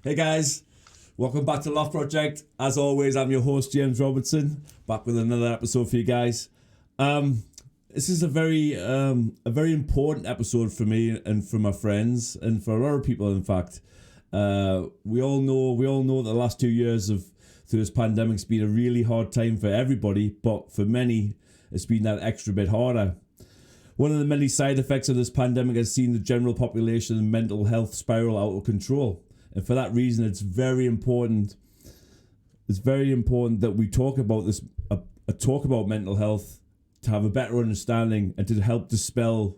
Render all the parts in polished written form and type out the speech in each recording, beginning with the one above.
Hey guys, welcome back to LOFT Project. As always, I'm your host James Robertson, back with another episode for you guys. This is a very important episode for me and for my friends and for a lot of people. In fact, we all know that the last 2 years through this pandemic's been a really hard time for everybody, but for many, it's been that extra bit harder. One of the many side effects of this pandemic has seen the general population mental health spiral out of control. And for that reason, it's very important that we talk about this, talk about mental health to have a better understanding and to help dispel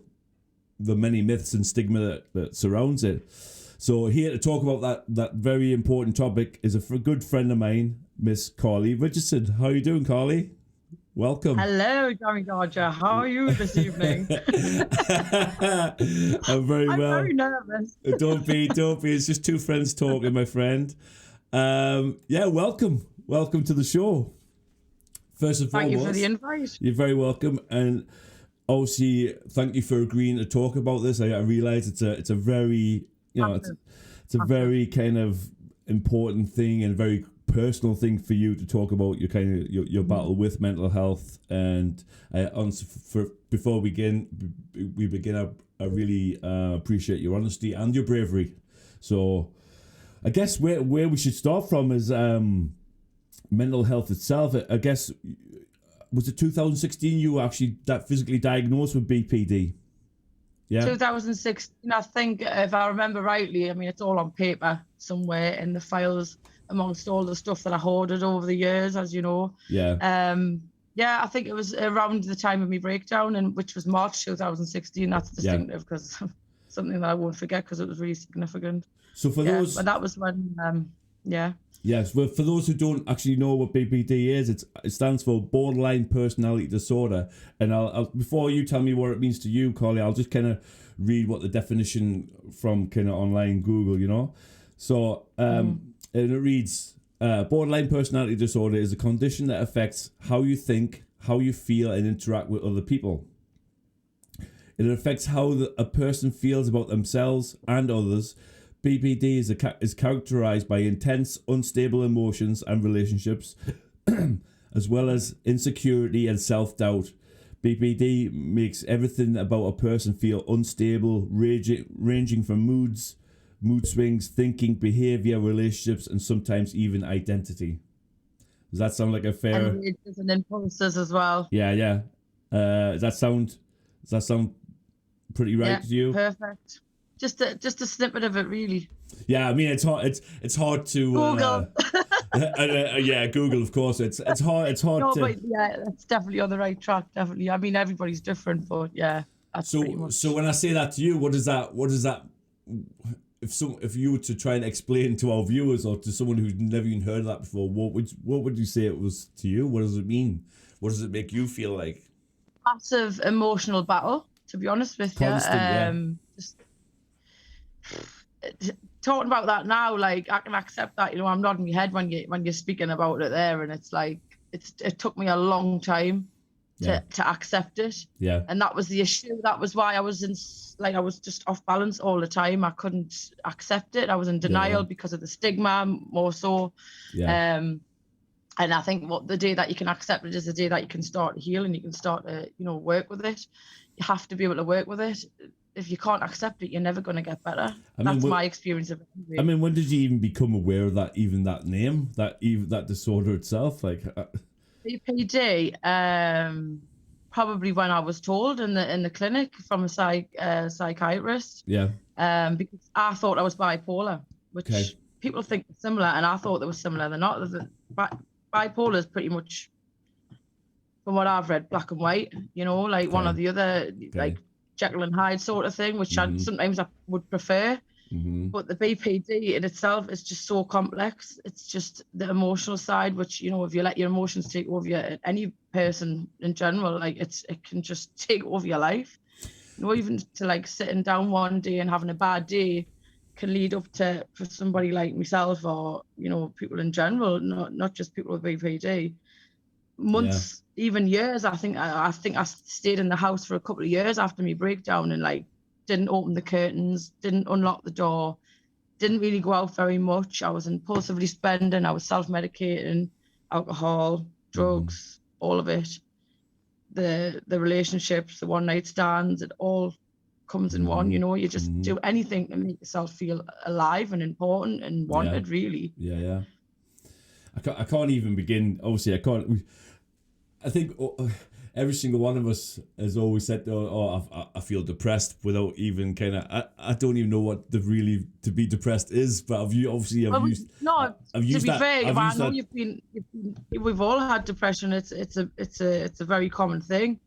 the many myths and stigma that surrounds it. So here to talk about that very important topic is a good friend of mine, Miss Carly Richardson. How are you doing, Carly? Welcome. Hello, Johnny Dodger. How are you this evening? I'm very well. I'm very nervous. Don't be. It's just two friends talking, my friend. Welcome to the show. First and foremost, thank you for the invite. You're very welcome, and obviously, thank you for agreeing to talk about this. I realise it's a very, it's a very kind of important thing and very personal thing for you to talk about your battle with mental health. And before we begin, I really appreciate your honesty and your bravery. So I guess where we should start from is mental health itself. I guess, was it 2016 you were actually physically diagnosed with BPD? Yeah. 2016, I think, if I remember rightly. I mean, it's all on paper somewhere in the files amongst all the stuff that I hoarded over the years, as you know. Yeah. I think it was around the time of my breakdown, and which was March 2016. That's distinctive because something that I won't forget because it was really significant. So for those, but that was when, Yes, well, for those who don't actually know what BPD is, it stands for borderline personality disorder. And I'll before you tell me what it means to you, Carly, I'll just kind of read what the definition from kind of online Google, So, and it reads, borderline personality disorder is a condition that affects how you think, how you feel, and interact with other people. It affects how a person feels about themselves and others. BPD is characterized by intense, unstable emotions and relationships, as well as insecurity and self-doubt. BPD makes everything about a person feel unstable, ranging from mood swings, thinking, behavior, relationships, and sometimes even identity. Does that sound like a fair? And impulses as well. Yeah. Does that sound pretty right to you? Perfect. Just a snippet of it, really. Yeah, I mean it's hard to Google. Google, of course. It's hard No, to. but that's definitely on the right track. Definitely. I mean, everybody's different, but yeah. That's pretty much. So when I say that to you, what does that? If you were to try and explain to our viewers or to someone who's never even heard of that before, what would you say it was to you? What does it mean? What does it make you feel like? Massive emotional battle, to be honest with you. Just talking about that now, like I can accept that, I'm nodding my head when you're speaking about it there, and it's like it took me a long time to accept it. Yeah. And that was the issue. That was why I was I was just off balance all the time. I couldn't accept it. I was in denial because of the stigma more so. Yeah. And I think the day that you can accept it is the day that you can start to heal and you can start to, work with it. You have to be able to work with it. If you can't accept it, you're never going to get better. That's my experience of it. I mean, when did you even become aware of that? Even that name, that disorder itself, like BPD. Probably when I was told in the clinic from a psychiatrist. Yeah. Because I thought I was bipolar, which people think is similar, and I thought they were similar. They're not. Bipolar is pretty much, from what I've read, black and white. One or the other, like Jekyll and Hyde sort of thing, which sometimes I would prefer. Mm-hmm. But the BPD in itself is just so complex. It's just the emotional side, which, if you let your emotions take over any person in general, like it can just take over your life. Even to like sitting down one day and having a bad day can lead up to, for somebody like myself or, people in general, not just people with BPD, months, even years. I think I stayed in the house for a couple of years after my breakdown and like didn't open the curtains, didn't unlock the door, didn't really go out very much. I was impulsively spending. I was self-medicating, alcohol, drugs, all of it. The relationships, the one night stands, it all comes in one. You know, you just do anything to make yourself feel alive and important and wanted. Really. Yeah. I can't even begin. Obviously, I can't. I think every single one of us has always said, I feel depressed, without even kind of, I don't even know what to be depressed is, but I've used to be that, fair, I know we've all had depression. It's a very common thing,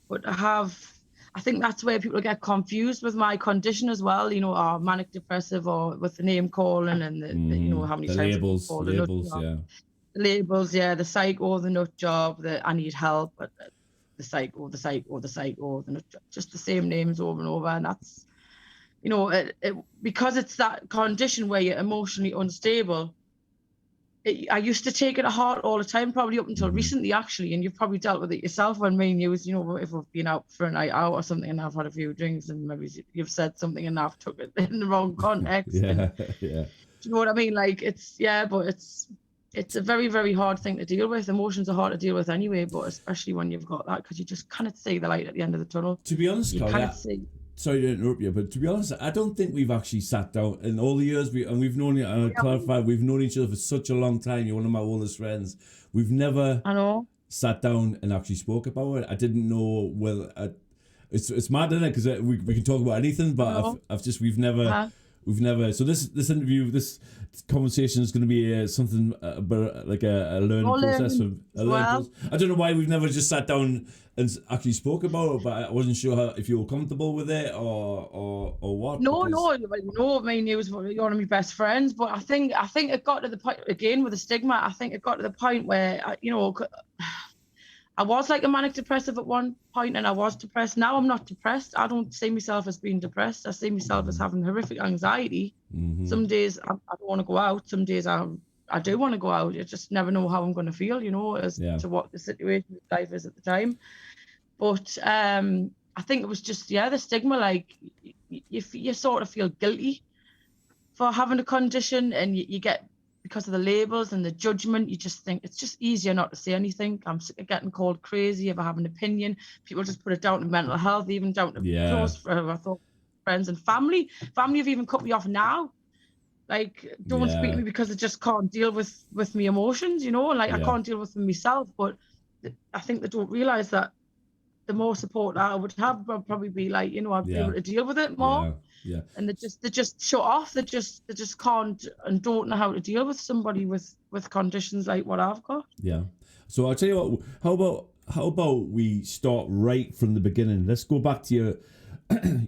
but I think that's where people get confused with my condition as well, you know, manic depressive, or with the name calling and the you know, how many the times labels, the psycho, the nut job, the I need help, but the psycho, the nut job, just the same names over and over. And that's, you know, because it's that condition where you're emotionally unstable. I used to take it to heart all the time, probably up until recently, actually. And you've probably dealt with it yourself when me and you, you know, if we've been out for a night out or something and I've had a few drinks and maybe you've said something and I've took it in the wrong context. Yeah. Do you know what I mean? Like, but it's a very, very hard thing to deal with. Emotions are hard to deal with anyway, but especially when you've got that, because you just cannot see the light at the end of the tunnel. To be honest, sorry to interrupt you, but to be honest, I don't think we've actually sat down in all the years we've known you. And clarify, we've known each other for such a long time. You're one of my oldest friends. We've never sat down and actually spoke about it. I didn't know. Well, it's mad, isn't it? Because we can talk about anything, but we've never. So this interview, this conversation is going to be something about like a learning process. I don't know why we've never just sat down and actually spoke about it, but I wasn't sure if you were comfortable with it or what. No. I mean, you was one of my best friends, but I think it got to the point again with the stigma. I think it got to the point where you know, I was like a manic depressive at one point, and I was depressed. Now I'm not depressed. I don't see myself as being depressed. I see myself as having horrific anxiety. Some days I don't want to go out. Some days I do want to go out. You just never know how I'm going to feel, you know, as to what the situation of life is at the time. But I think it was just, the stigma, like you sort of feel guilty for having a condition, and you get, because of the labels and the judgment, you just think it's just easier not to say anything. I'm sick of getting called crazy if I have an opinion. People just put it down to mental health, even down to close friends and family. Family have even cut me off now. Like, don't speak to me because I just can't deal with my emotions, you know? Like, I can't deal with them myself. But I think they don't realise that the more support that I would have would probably be like, you know, I'd be able to deal with it more. Yeah. And they just shut off. They just can't and don't know how to deal with somebody with conditions like what I've got. Yeah. So I'll tell you what, how about we start right from the beginning? Let's go back to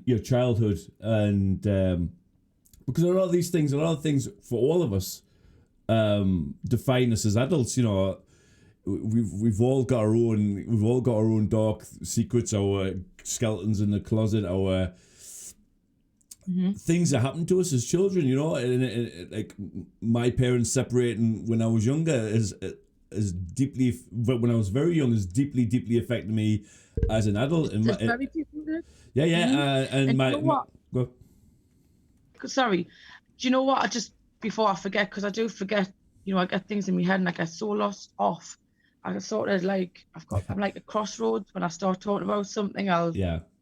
your childhood, and because a lot of things for all of us define us as adults, you know. We've all got our own dark secrets, our skeletons in the closet, our things that happened to us as children, you know. And like my parents separating when I was younger is deeply, but when I was very young, is deeply affected me as an adult. And very deeply. And my, you know what? Go. Sorry, do you know what? Before I forget, because I do forget, you know, I get things in my head and I get so lost off. I sort of like, I'm like a crossroads. When I start talking about something, I'll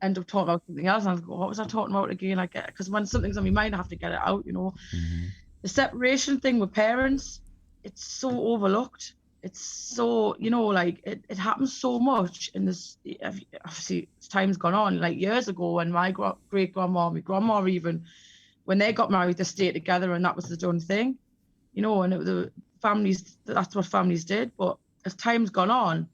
end up talking about something else. And I'll go, what was I talking about again? Because when something's on my mind, I have to get it out, you know. The separation thing with parents, it's so overlooked. It's so, you know, like it happens so much in this. Obviously, time's gone on. Like years ago, when my great grandma, my grandma even, when they got married, they stayed together, and that was the done thing, you know. And the families, that's what families did. But as time's gone on,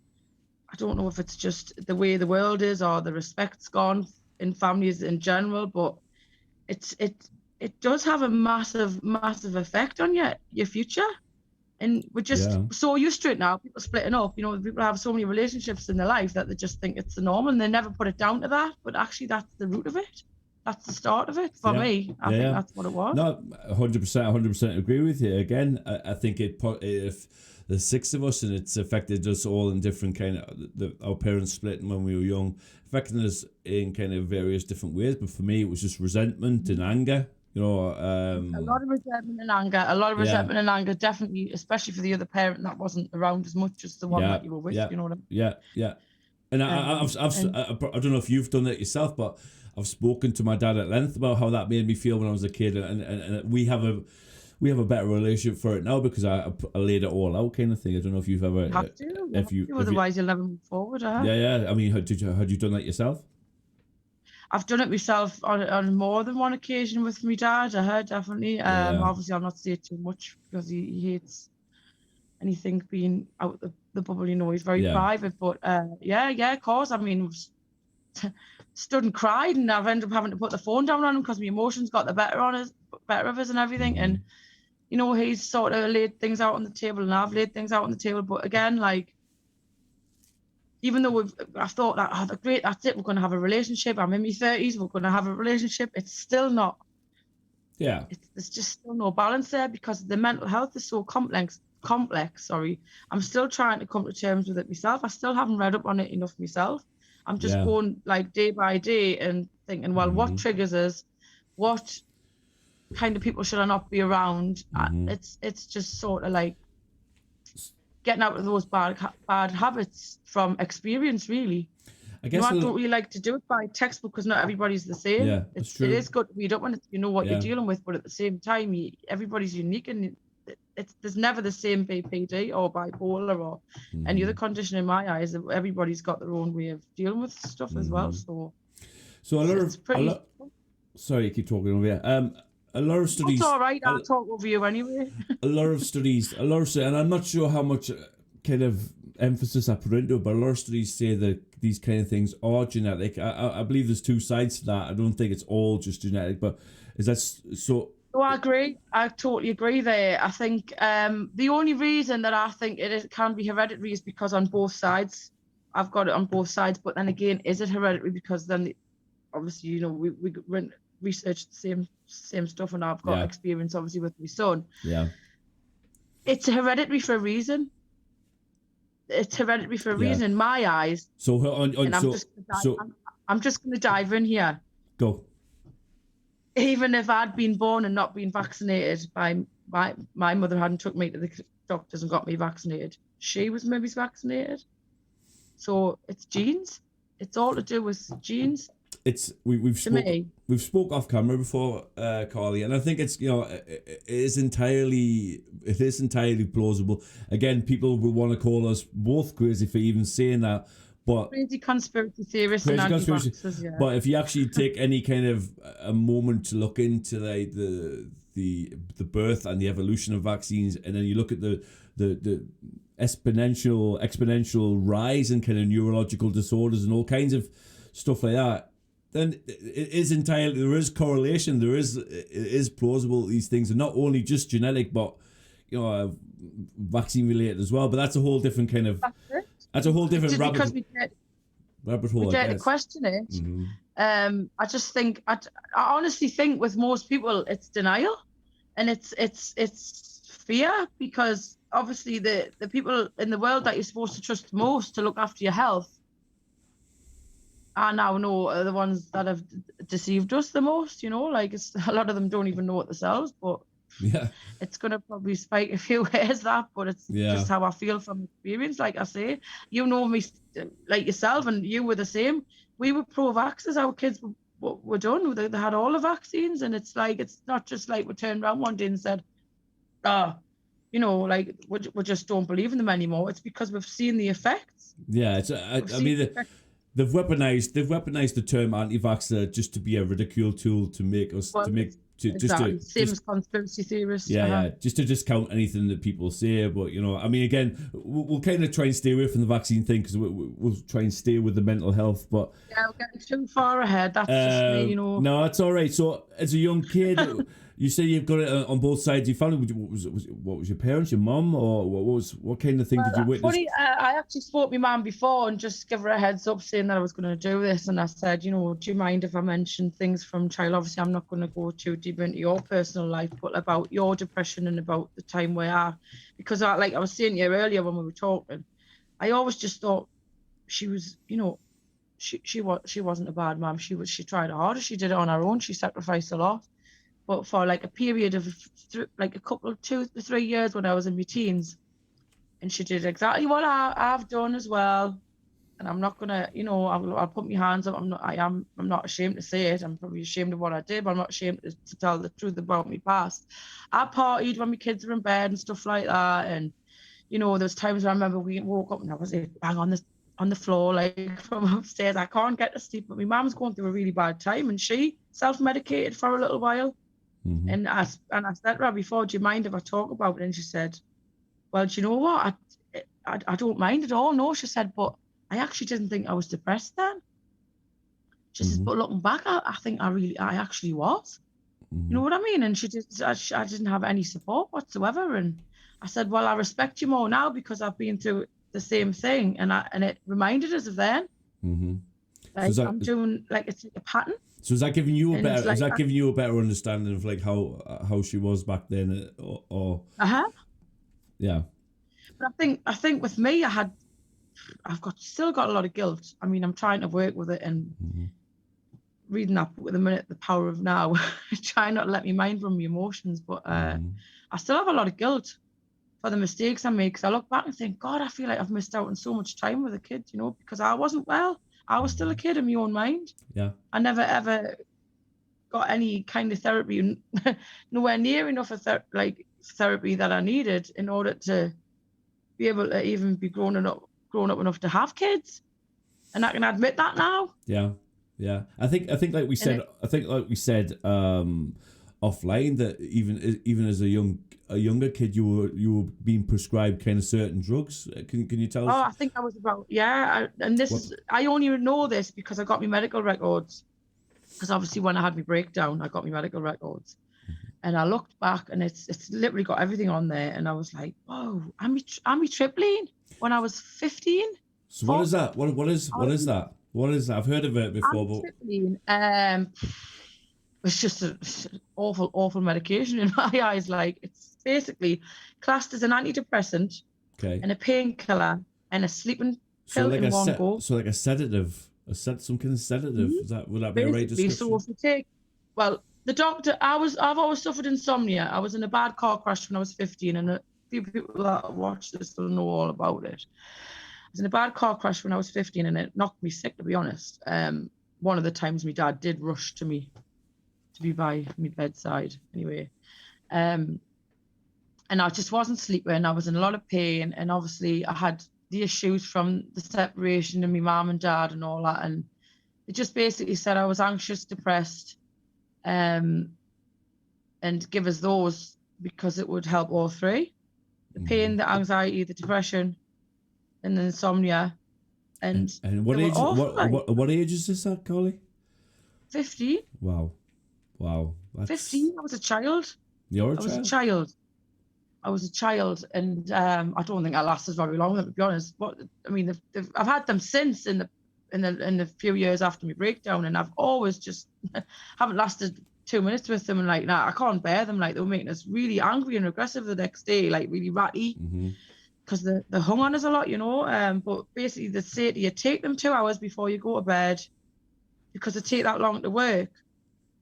I don't know if it's just the way the world is or the respect's gone in families in general, but it does have a massive effect on your future. And we're just so used to it now, people splitting up, you know, people have so many relationships in their life that they just think it's the norm, and they never put it down to that. But actually, that's the root of it. That's the start of it for me. I think that's what it was. No, 100% agree with you. Again, I think if there's 6 of us and it's affected us all in different kind of, our parents splitting when we were young, affecting us in kind of various different ways. But for me, it was just resentment and anger. You know, A lot of resentment and anger. A lot of yeah, resentment and anger, definitely, especially for the other parent that wasn't around as much as the one yeah, that you were with. yeah, You know what I yeah, yeah. And mean? I don't know if you've done it yourself, but I've spoken to my dad at length about how that made me feel when I was a kid, and we have a better relationship for it now because I laid it all out, kind of thing. I don't know if you've ever, You have to. You have to, if you, otherwise you'll never move forward. yeah, yeah. I mean, had you done that yourself? I've done it myself on more than one occasion with my dad. I heard definitely. Yeah, Obviously, I'll not say too much because he hates anything being out the bubble. You know, he's very yeah, private. But yeah, of course. I mean, stood and cried, and I've ended up having to put the phone down on him because my emotions got the better of us, and everything. mm-hmm. And you know, he's sort of laid things out on the table, and I've laid things out on the table. But again, like, even though I thought that, oh, great, that's it, we're going to have a relationship. I'm in my 30s, we're going to have a relationship. It's still not. Yeah, There's just still no balance there because the mental health is so complex. Sorry, I'm still trying to come to terms with it myself. I still haven't read up on it enough myself. I'm just yeah, going like day by day and thinking, well, what mm-hmm. triggers us? What kind of people should I not be around? Mm-hmm. It's just sort of like getting out of those bad habits from experience, really. I You know, guess I don't really like to do it by textbook because not everybody's the same. yeah, that's It true. is good to read up on it, you know what you're Yeah, dealing with, but at the same time, everybody's unique, and there's never the same BPD or bipolar or any other condition in my eyes. Everybody's got their own way of dealing with stuff as well. So so it's pretty. sorry, keep talking over here. A lot of studies. It's all right. I'll talk over you anyway. A lot of studies, and I'm not sure how much kind of emphasis I put into it, but a lot of studies say that these kind of things are genetic. I believe there's two sides to that. I don't think it's all just genetic, but is that so? Oh, I agree. I totally agree there. I think the only reason that I think it can be hereditary is because on both sides, I've got it on both sides. But then again, is it hereditary? Because then, obviously, you know, we researched the same stuff, and I've got experience, obviously, with my son. Yeah. It's hereditary for a reason. It's hereditary for a reason in my eyes. So I'm just going to dive in here. Go. Even if I'd been born and not been vaccinated by my mother hadn't took me to the doctors and got me vaccinated, she was maybe vaccinated. So it's genes. It's all to do with genes. It's we've spoke off camera before, Carly, and I think it's, you know, it is entirely plausible. Again, people will want to call us both crazy for even saying that, but crazy conspiracy theorists and anti-vaxxers, yeah. But if you actually take any kind of a moment to look into like the birth and the evolution of vaccines, and then you look at the exponential rise in kind of neurological disorders and all kinds of stuff like that, then it is entirely, there is correlation, it is plausible these things are not only just genetic, but, you know, vaccine related as well. But that's a whole different kind of, that's a whole different rabbit hole. We dare to question it. Mm-hmm. I just think, I honestly think with most people it's denial, and it's fear, because obviously the people in the world that you're supposed to trust most to look after your health, I now know are the ones that have deceived us the most, you know, like a lot of them don't even know it themselves, but yeah, it's going to probably spike a few hairs, that, but it's just how I feel from experience. Like I say, you know me, like yourself, and you were the same. We were pro-vaxxers. Our kids were done. They had all the vaccines, and it's like, it's not just like we turned around one day and said, you know, like we just don't believe in them anymore. It's because we've seen the effects. Yeah, it's I mean, they've weaponized the term anti-vaxxer just to be a ridicule tool to make us same as conspiracy theorists. Yeah, just to discount anything that people say. But, you know, I mean, again, we'll kind of try and stay away from the vaccine thing because we'll try and stay with the mental health. But yeah, we're getting too far ahead. That's just me, you know. No, it's all right. So, as a young kid, you say you've got it on both sides of your family. What was your parents, your mum, or what kind of thing did you witness? Funny, I actually spoke to my mum before and just give her a heads up saying that I was going to do this, and I said, you know, do you mind if I mention things from child? Obviously, I'm not going to go too deep into your personal life, but about your depression and about the time where because like I was saying to you earlier when we were talking, I always just thought she was, you know, she wasn't a bad mum. She tried harder. She did it on her own. She sacrificed a lot. but for like a period of like a couple of 2 to 3 years when I was in my teens. And she did exactly what I've done as well. And I'm not gonna, I'll put my hands up. I'm not ashamed to say it. I'm probably ashamed of what I did, but I'm not ashamed to tell the truth about my past. I partied when my kids were in bed and stuff like that. And, there's times where I remember we woke up and I was bang on the floor, like from upstairs. I can't get to sleep, but my mum's going through a really bad time and she self-medicated for a little while. Mm-hmm. And I said to her before, do you mind if I talk about it? And she said, well, do you know what? I don't mind at all. No, she said, but I actually didn't think I was depressed then. She says, but looking back, I think I actually was. You know what I mean? And I didn't have any support whatsoever. And I said, well, I respect you more now because I've been through the same thing. And it reminded us of then. Mm-hmm. Like I'm doing, like it's like a pattern. So is that giving you a better? Is that giving you a better understanding of like how she was back then, or? Yeah. But I think with me, I've still got a lot of guilt. I mean, I'm trying to work with it and reading that book at the minute, The Power of Now, trying not to let me mind run my emotions. But I still have a lot of guilt for the mistakes I made. Because I look back and think, God, I feel like I've missed out on so much time with a kid, because I wasn't well. I was still a kid in my own mind. Yeah. I never ever got any kind of therapy, nowhere near enough of therapy that I needed in order to be able to even be grown up enough to have kids. And I can admit that now. Yeah. Yeah. I think like we said offline that even as a younger kid you were being prescribed kind of certain drugs. Can you tell us? Oh, I think I was about I only know this because I got my medical records. Because obviously when I had my breakdown, I got my medical records. And I looked back and it's literally got everything on there. And I was like, whoa, I'm tripling when I was 15. So what is that? What is that? What is that? I've heard of it before, but it's just an awful medication in my eyes. Like it's basically classed as an antidepressant, and a painkiller and a sleeping pill in one go. So like a sedative, some kind of sedative. Would that be a right description? So if you take, the doctor, I've always suffered insomnia. I was in a bad car crash when I was 15, and a few people that watch this will know all about it. I was in a bad car crash when I was 15, and it knocked me sick, to be honest. One of the times my dad did rush to me to be by my bedside anyway. And I just wasn't sleeping. I was in a lot of pain, and obviously I had the issues from the separation of my mum and dad and all that. And it just basically said I was anxious, depressed, and give us those because it would help all three: the pain, the anxiety, the depression, and the insomnia. And what age? What age is this at, Carly? 15. Wow. 15. I was a child. I was a child, and I don't think I lasted very long, to be honest. But I mean, I've had them since in the few years after my breakdown, and I've always just haven't lasted 2 minutes with them, and like, nah, I can't bear them. Like they were making us really angry and aggressive the next day, like really ratty, because they hung on us a lot, But basically, they say to you, take them 2 hours before you go to bed, because they take that long to work.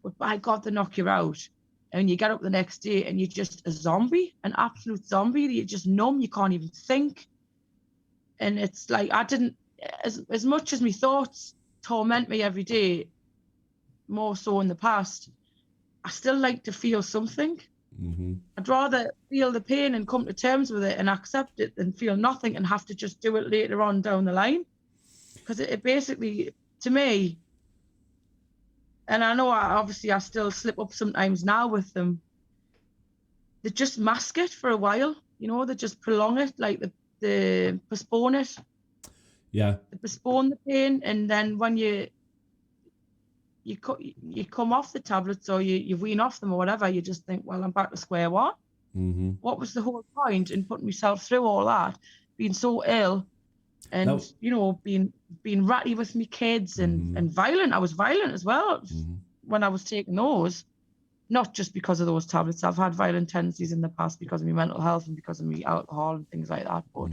But by God, they knock you out. And you get up the next day and you're just a zombie, an absolute zombie. You're just numb. You can't even think. And it's like, I didn't, as much as my thoughts torment me every day, more so in the past, I still like to feel something. I'd rather feel the pain and come to terms with it and accept it than feel nothing and have to just do it later on down the line. Because it basically, to me, and I know I still slip up sometimes now with them, they just mask it for a while, they just prolong it, like they postpone it. Yeah. They postpone the pain, and then when you come off the tablets or you wean off them or whatever, you just think, well, I'm back to square one. What was the whole point in putting myself through all that, being so ill? And being ratty with me kids and violent. I was violent as well when I was taking those, not just because of those tablets. I've had violent tendencies in the past because of my mental health and because of my alcohol and things like that. But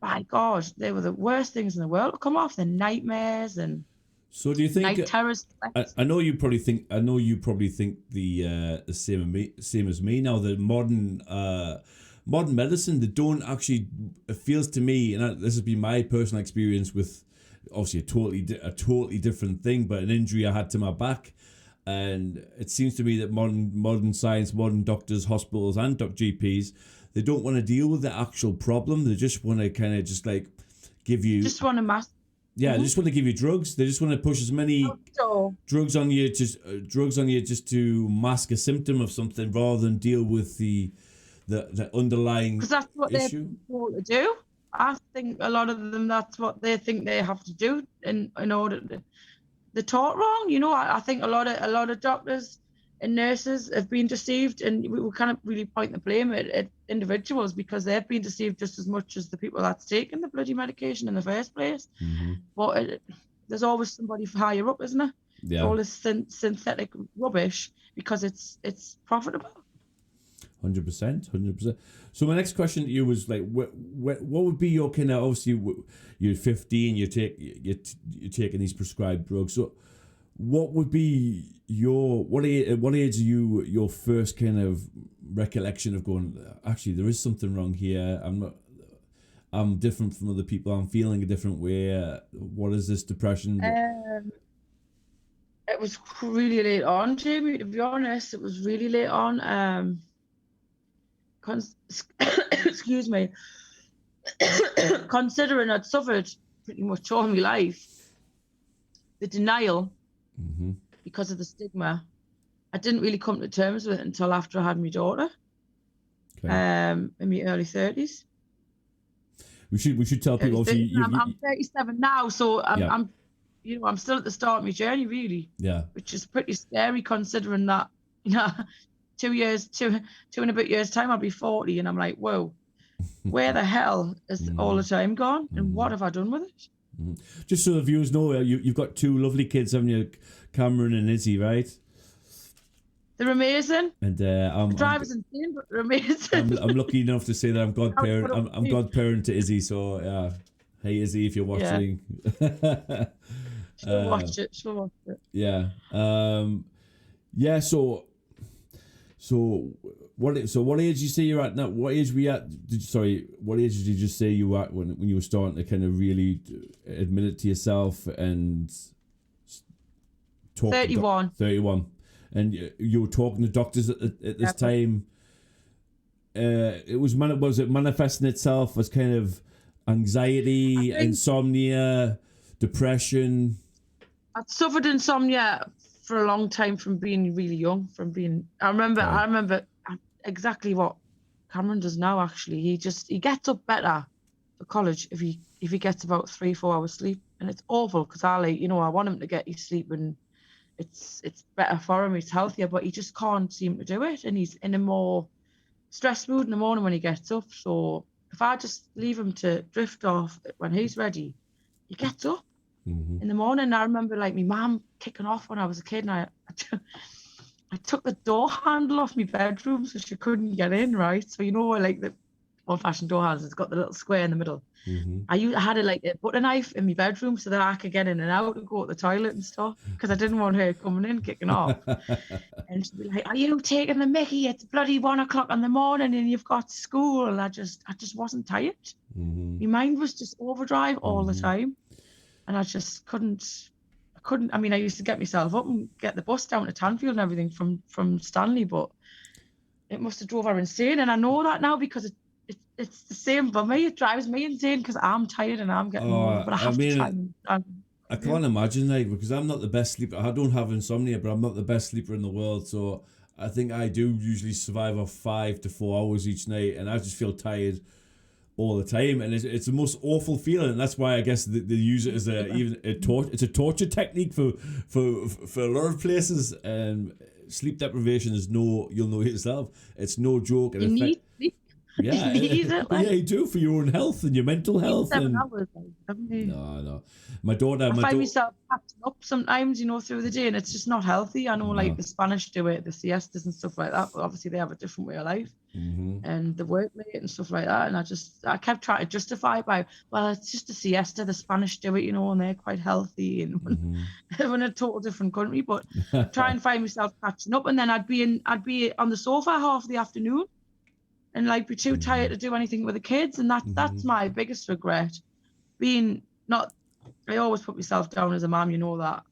my God, they were the worst things in the world to come off. The nightmares and So do you think? Night terrors. I know you probably think. I know you probably think the same as me. Now the modern medicine, they don't actually. It feels to me, and this has been my personal experience with, obviously a totally different thing, but an injury I had to my back, and it seems to me that modern science, modern doctors, hospitals, and GPs, they don't want to deal with the actual problem. They just want to kind of just like give you. Just want to mask. Yeah, they just want to give you drugs. They just want to push as many drugs on you, just to mask a symptom of something, rather than deal with the underlying issue. Because that's what they're told to do. I think a lot of them, that's what they think they have to do in order to. They're taught wrong. You know, I think a lot of doctors and nurses have been deceived, and we can't really point the blame at individuals, because they've been deceived just as much as the people that's taking the bloody medication in the first place. Mm-hmm. But there's always somebody higher up, isn't there? Yeah. All this synthetic rubbish, because it's profitable. 100%. So my next question to you was like, what would be your kind of, obviously you're 15, you're taking these prescribed drugs. So what would be what age are your first kind of recollection of going, actually there is something wrong here, I'm different from other people, I'm feeling a different way, what is this depression? It was really late on, Jamie, to be honest. It was really late on. Excuse me. Considering I'd suffered pretty much all my life, the denial, mm-hmm. because of the stigma, I didn't really come to terms with it until after I had my daughter. Okay. In my early 30s. We should tell people. Obviously, I'm 37 now, so I'm still at the start of my journey, really. Yeah. Which is pretty scary, considering that 2 and a bit years time I'll be 40, and I'm like, whoa, where the hell is all the time gone, and what have I done with it? Just so the viewers know, you've got two lovely kids, haven't you, Cameron and Izzy, right? They're amazing. And the driver's insane, but they're amazing. I'm lucky enough to say that I'm godparent. I'm godparent to Izzy. So yeah, hey Izzy, if you're watching, she'll watch it. Yeah. Yeah. So what age did you say you're at now? What age we at? What age did you just say you were at when you were starting to kind of really admit it to yourself and talk? 31. 31. And you were talking to doctors at this time. Was it manifesting itself as kind of anxiety, insomnia, depression? I'd suffered insomnia for a long time from being really young. I remember exactly what Cameron does now. Actually, he gets up better for college if he gets about 3-4 hours sleep, and it's awful because I want him to get his sleep, and it's better for him, he's healthier, but he just can't seem to do it, and he's in a more stressed mood in the morning when he gets up. So if I just leave him to drift off when he's ready, he gets up in the morning. I remember like my mum kicking off when I was a kid, and I took the door handle off my bedroom so she couldn't get in, right? So like the old-fashioned door handles, it's got the little square in the middle. I had a butter knife in my bedroom so that I could get in and out and go to the toilet and stuff, because I didn't want her coming in kicking off. And she'd be like, "Are you taking the mickey? It's bloody 1 o'clock in the morning and you've got school." And I just wasn't tired. My mind was just overdrive all the time, and I just couldn't. I mean, I used to get myself up and get the bus down to Tanfield and everything from Stanley, but it must have drove her insane. And I know that now because it's the same for me. It drives me insane because I'm tired and I'm getting older, but I have to try. I can't imagine, like, because I'm not the best sleeper. I don't have insomnia, but I'm not the best sleeper in the world. So I think I do usually survive off 5 to 4 hours each night, and I just feel tired all the time, and it's the most awful feeling. And that's why I guess they use it as it's a torture technique for a lot of places. And sleep deprivation is you'll know yourself, it's no joke. You need sleep. Yeah, You need it, yeah, like you do for your own health and your mental you need health. 7 hours, like, haven't you? No. My daughter, I find myself catching up sometimes, through the day, and it's just not healthy. I know, like No. the Spanish do it, the siestas and stuff like that, but obviously they have a different way of life Mm-hmm. and the work rate and stuff like that. And I kept trying to justify it by, well, it's just a siesta. The Spanish do it, and they're quite healthy and we're in a total different country. But I try and find myself catching up, and then I'd be on the sofa half the afternoon, and like be too tired to do anything with the kids, and that's my biggest regret, being not. I always put myself down as a mom, you know that.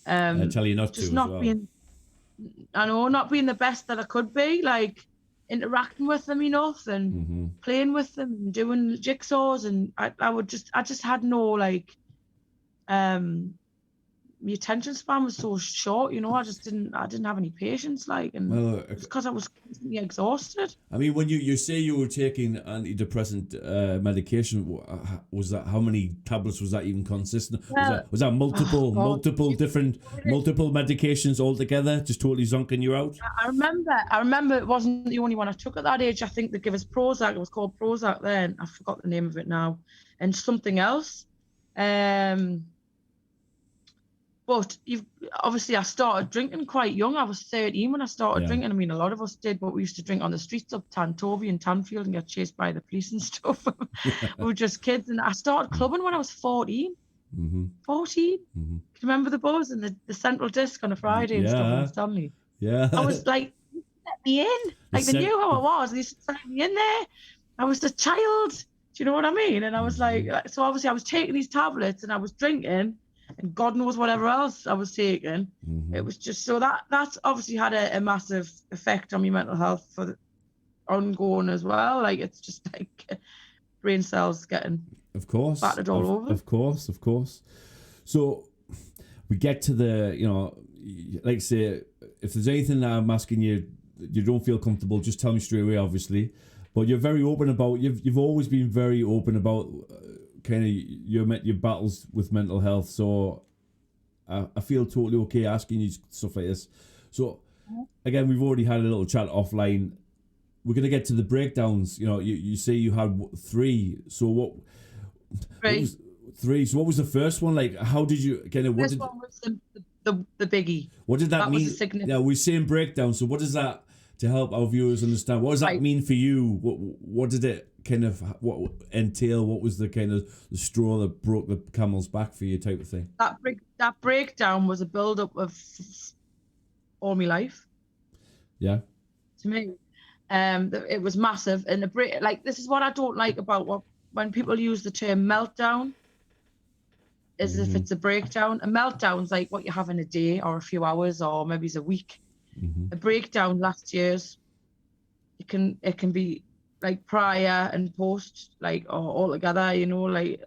I tell you not Just to as not well. being, I know, not being the best that I could be, like interacting with them enough and playing with them and doing jigsaws, and I just had no like, my attention span was so short, I didn't have any patience, like, and Well, it's because I was constantly exhausted. I mean, when you say you were taking antidepressant medication, was that, how many tablets was that even consistent? Well, Was that multiple oh God. multiple different multiple medications altogether, just totally zonking you out? I remember it wasn't the only one I took at that age. I think they give us Prozac. It was called Prozac then. I forgot the name of it now, and something else. But obviously I started drinking quite young. I was 13 when I started drinking. I mean, a lot of us did, but we used to drink on the streets of Tantovy and Tanfield and get chased by the police and stuff. We were just kids, and I started clubbing when I was 14. 14. Mm-hmm. Can you remember the buzz and the central disc on a Friday and stuff in Stanley? Yeah. I was like, let me in. Like, they knew how I was. They used to let me in there. I was a child. Do you know what I mean? And I was like, so obviously I was taking these tablets and I was drinking, and God knows whatever else I was taking. It was just, so that's obviously had a massive effect on my mental health for the ongoing as well. Like, it's just like brain cells getting battered all over. Of course. So we get to the, like say, if there's anything that I'm asking you don't feel comfortable, just tell me straight away, obviously. But you're very open about, you've always been very open about kind of your battles with mental health. So I feel totally okay asking you stuff like this. So again, we've already had a little chat offline. We're going to get to the breakdowns. You say you had 3. So what was 3? So what was the first one? Like, how did you kind of, This one was the biggie. What did that mean? Yeah, we're saying breakdown. So what does that, to help our viewers understand, what does that mean for you? What did it kind of entail? What was the kind of the straw that broke the camel's back for you, type of thing? That breakdown was a build-up of all my life. Yeah. To me, it was massive, and this is what I don't like about when people use the term meltdown, as if it's a breakdown. A meltdown's like what you have in a day or a few hours or maybe it's a week. A breakdown lasts years. It can be like prior and post, like, or all together, like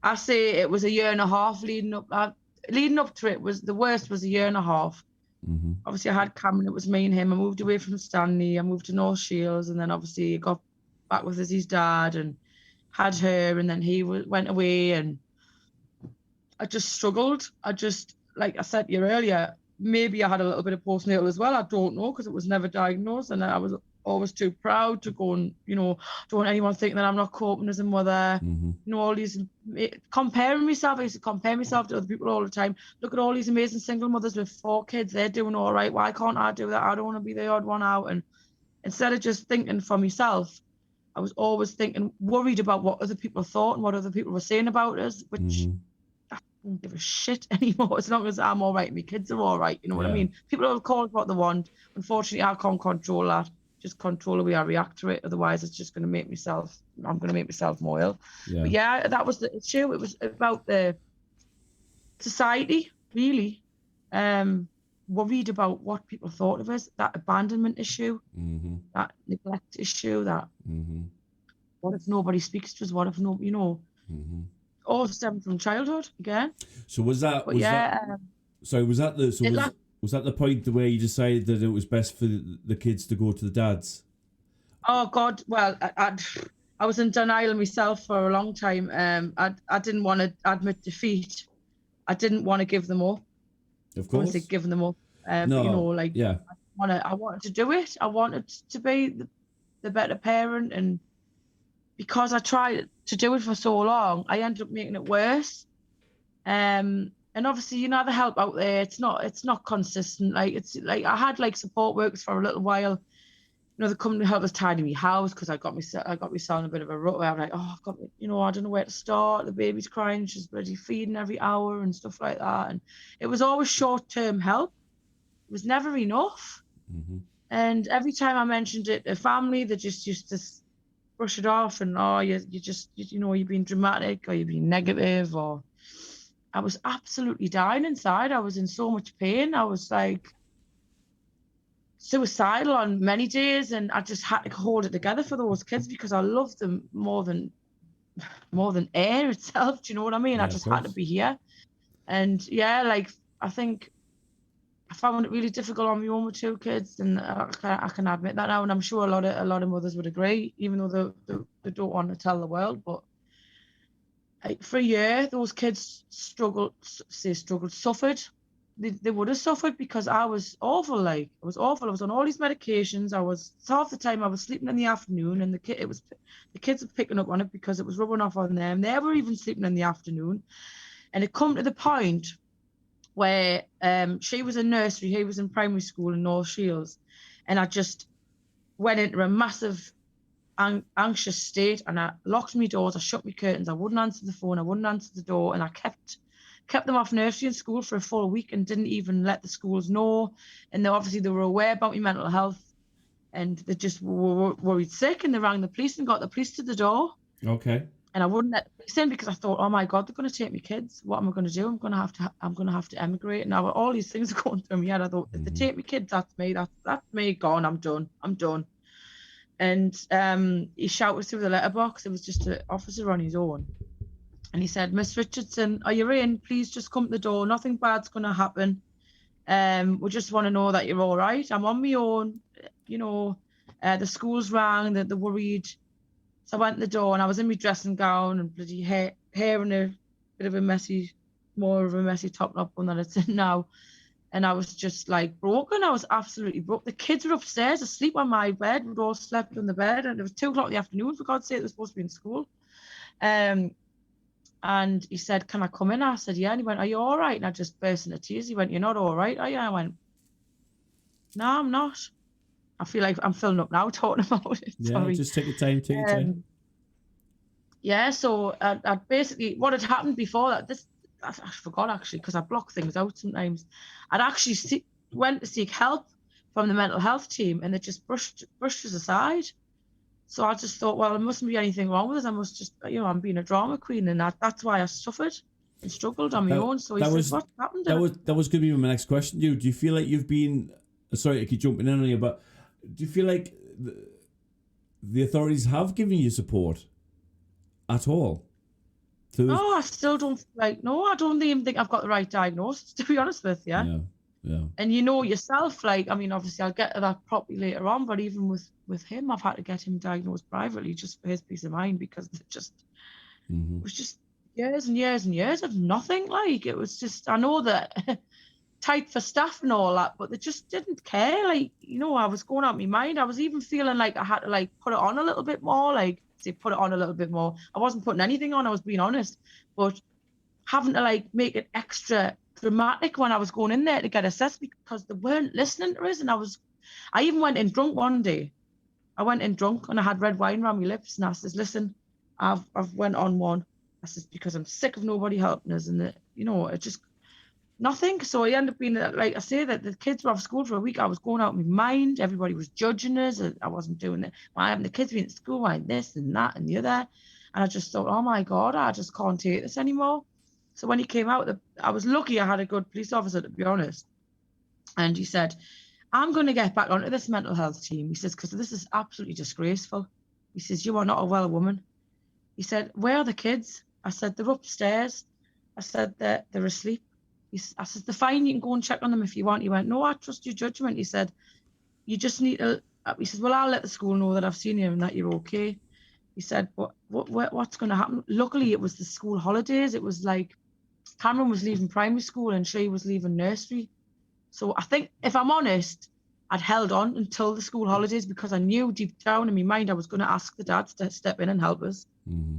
I say it was a year and a half leading up to it. Was the worst was a year and a half. Obviously I had Cameron, it was me and him. I moved away from Stanley, I moved to North Shields, and then obviously I got back with his dad and had her, and then he went away, and I just struggled. Like I said to you earlier, maybe I had a little bit of postnatal as well. I don't know, because it was never diagnosed, and I was always too proud to go and, don't want anyone thinking that I'm not coping as a mother. All these, comparing myself. I used to compare myself to other people all the time. Look at all these amazing single mothers with 4 kids. They're doing all right. Why can't I do that? I don't want to be the odd one out. And instead of just thinking for myself, I was always worried about what other people thought and what other people were saying about us, which I don't give a shit anymore, as long as I'm all right and my kids are all right. You know what I mean? People will call it what they want. Unfortunately, I can't control that. Just control the way I react to it. Otherwise, it's just going to make I'm going to make myself more ill. Yeah. But yeah, that was the issue. It was about the society, really. Worried about what people thought of us, that abandonment issue, that neglect issue, that what if nobody speaks to us? What if all stemmed from childhood again. So was that the point where you decided that it was best for the kids to go to the dads? Oh God, well, I was in denial myself for a long time. I didn't want to admit defeat. I didn't want to give them up. Of course. I wanted giving them up. I wanted to do it. I wanted to be the better parent. And because I tried to do it for so long, I ended up making it worse. And obviously, you know, the help out there, it's not consistent. Like, it's like I had like support workers for a little while. You know, they come to help us tidy my house because I got myself in a bit of a rut where I'm like, oh, you know, I don't know where to start. The baby's crying, she's bloody feeding every hour and stuff like that. And it was always short-term help. It was never enough. Mm-hmm. And every time I mentioned it to family, they just used to brush it off and, oh, you know, you're being dramatic or you're being negative. Or I was absolutely dying inside. I was in so much pain. I was like suicidal on many days, and I just had to hold it together for those kids because I loved them more than air itself. Do you know what I mean? Yeah, I just had to be here. And yeah, like, I think I found it really difficult on my own with 2 kids, and I can admit that now. And I'm sure a lot of mothers would agree, even though they don't want to tell the world. But like, for a year, those kids suffered. They would have suffered because I was awful. Like, it was awful. I was on all these medications. Half the time I was sleeping in the afternoon, and the kids were picking up on it because it was rubbing off on them. They were even sleeping in the afternoon, and it come to the point where she was in nursery, he was in primary school in North Shields, and I just went into a massive anxious state, and I locked my doors, I shut my curtains, I wouldn't answer the phone, I wouldn't answer the door, and I kept them off nursery and school for a full week and didn't even let the schools know. And they were aware about my mental health, and they just were worried sick, and they rang the police and got the police to the door. Okay. And I wouldn't let the police in because I thought, oh my God, they're going to take my kids. What am I going to do? I'm going to have to emigrate. And now all these things are going through my head. I thought, if they take my kids, that's me. That's me gone. I'm done. And he shouted through the letterbox. It was just an officer on his own. And he said, Miss Richardson, are you in? Please just come to the door. Nothing bad's going to happen. We just want to know that you're all right. I'm on my own. You know, the schools rang, they're worried. So I went to the door, and I was in my dressing gown and bloody hair in a bit of more of a messy top knot one than it's in now. And I was just like broken. I was absolutely broke. The kids were upstairs asleep on my bed. We'd all slept on the bed, and it was 2 o'clock in the afternoon, for God's sake. They were supposed to be in school. And he said, can I come in? I said, yeah. And he went, are you all right? And I just burst into tears. He went, you're not all right, are you? I went, no, I'm not. I feel like I'm filling up now talking about it. Yeah, Sorry. just take your time. Yeah, so I basically, what had happened before that, I forgot actually, because I block things out sometimes. I'd actually went to seek help from the mental health team, and they just brushed us aside. So I just thought, well, there mustn't be anything wrong with us. I must just, you know, I'm being a drama queen, and that's why I suffered and struggled on my own. So he said, what happened? That was going to be my next question. Do you feel like you've been, sorry, I keep jumping in on you, but do you feel like the authorities have given you support at all? No, I still don't I don't even think I've got the right diagnosis, to be honest with you. Yeah. And you know yourself, like, I mean, obviously I'll get to that properly later on, but even with him, I've had to get him diagnosed privately just for his peace of mind, because it was just years and years and years of nothing. Like, it was just, I know that tight for staff and all that, but they just didn't care. Like, you know, I was going out my mind. I was even feeling like I had to like put it on a little bit more, like put it on a little bit more. I wasn't putting anything on, I was being honest, but having to like make it extra dramatic when I was going in there to get assessed, because they weren't listening to us. And I even went in drunk one day. I went in drunk and I had red wine around my lips, and I says, listen, I've went on one. I says, because I'm sick of nobody helping us, and you know, it just nothing. So I ended up being, like I say, that the kids were off school for a week. I was going out of my mind. Everybody was judging us. I wasn't doing it. Why haven't the kids been at school? Why this and that and the other? And I just thought, oh my God, I just can't take this anymore. So when he came out, I was lucky I had a good police officer, to be honest. And he said, I'm going to get back onto this mental health team. He says, because this is absolutely disgraceful. He says, you are not a well woman. He said, where are the kids? I said, they're upstairs. I said, they're asleep. I said, they're fine. You can go and check on them if you want. He went, no, I trust your judgment. He said, you just need to, he says, well, I'll let the school know that I've seen you and that you're okay. He said, what's going to happen? Luckily, it was the school holidays. It was like Cameron was leaving primary school and she was leaving nursery. So I think, if I'm honest, I'd held on until the school holidays because I knew deep down in my mind I was going to ask the dads to step in and help us. Mm-hmm.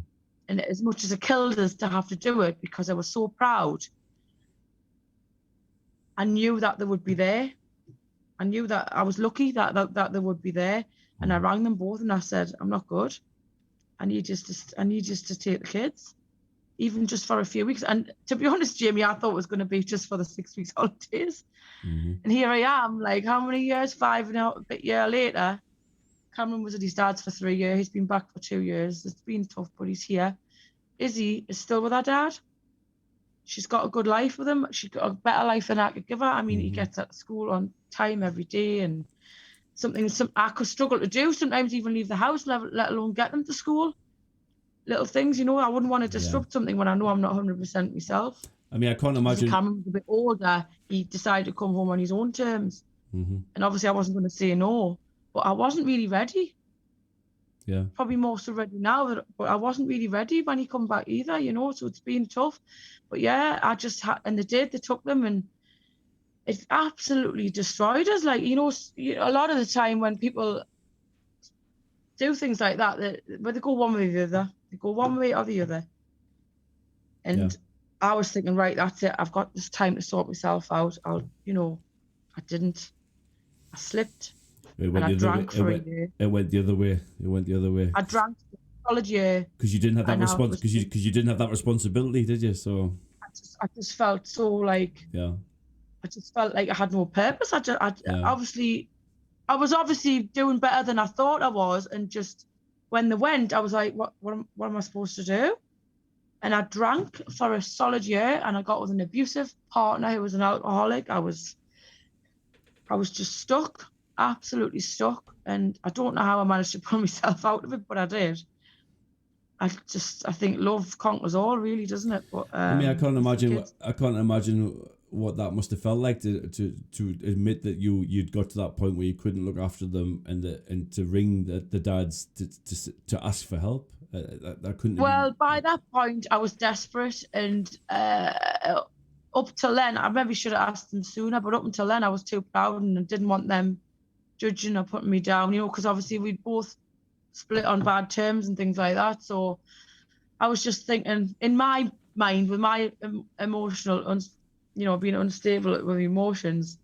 And as much as it killed us to have to do it because I was so proud, I knew that they would be there. I knew that I was lucky that they would be there. And I rang them both and I said, I'm not good. I need you to take the kids, even just for a few weeks. And to be honest, Jamie, I thought it was going to be just for the 6 weeks holidays. Mm-hmm. And here I am, like how many years? 5 and a bit year later. Cameron was at his dad's for 3 years. He's been back for 2 years. It's been tough, but he's here. Izzy is still with her dad. She's got a good life with him. She's got a better life than I could give her. I mean, he gets out of school on time every day, and something I could struggle to do sometimes, even leave the house, let alone get them to school. Little things, you know, I wouldn't want to disrupt something when I know I'm not 100% myself. I mean, I can't imagine. Cameron was a bit older. He decided to come home on his own terms. And obviously I wasn't going to say no, but I wasn't really ready. Yeah. Probably more so ready now, but I wasn't really ready when he come back either, you know, so it's been tough. But yeah, I just had, and they took them, and it absolutely destroyed us. Like, you know, a lot of the time when people do things like that, where they go one way or the other, they go one way or the other. And I was thinking, right, that's it. I've got this time to sort myself out. I didn't. I slipped. And I drank for a year. It went the other way. I drank for a solid year. Because you didn't have that because you didn't have that responsibility, did you? So I just felt so like I just felt like I had no purpose. I was obviously doing better than I thought I was, and just when they went, I was like, what am I supposed to do? And I drank for a solid year, and I got with an abusive partner who was an alcoholic. I was just stuck. Absolutely stuck, and I don't know how I managed to pull myself out of it, but I did. I think love conquers all, really, doesn't it? But I mean, I can't imagine what that must have felt like to admit that you'd got to that point where you couldn't look after them, and to ring the dads to ask for help. That couldn't. Well, by that point, I was desperate, and up till then, I maybe should have asked them sooner. But up until then, I was too proud and didn't want them judging or putting me down, you know, because obviously we'd both split on bad terms and things like that. So I was just thinking, in my mind, with my emotional, being unstable with emotions,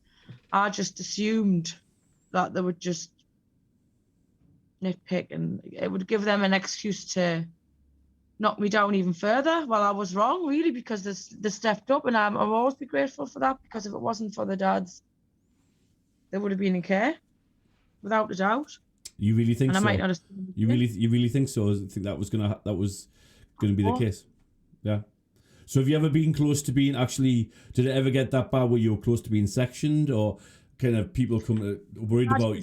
I just assumed that they would just nitpick, and it would give them an excuse to knock me down even further. Well, I was wrong, really, because they stepped up, and I'll always be grateful for that, because if it wasn't for the dads, they would have been in care. Without a doubt. You really think and so? I might not have you really think so? I think that was gonna be the case. Yeah. So have you ever been close to being did it ever get that bad where you were close to being sectioned, or kind of people worried about?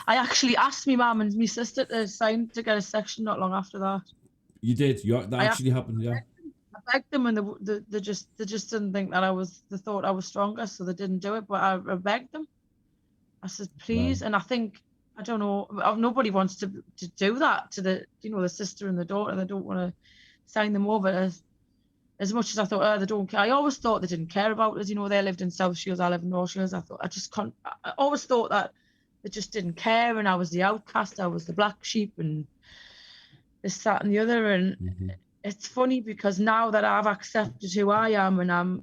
I actually asked my mum and my sister to sign to get a section not long after that. You did? That actually happened, yeah. I begged them, and they just didn't think that they thought I was stronger, so they didn't do it. But I begged them. I said, please. Wow. And I think, I don't know, nobody wants to do that to the sister and the daughter. They don't want to sign them over as much as I thought, they don't care. I always thought they didn't care about us. You know, they lived in South Shields, I live in North Shields. I always thought that they just didn't care, and I was the outcast, I was the black sheep, and this, that, and the other. And it's funny, because now that I've accepted who I am, and I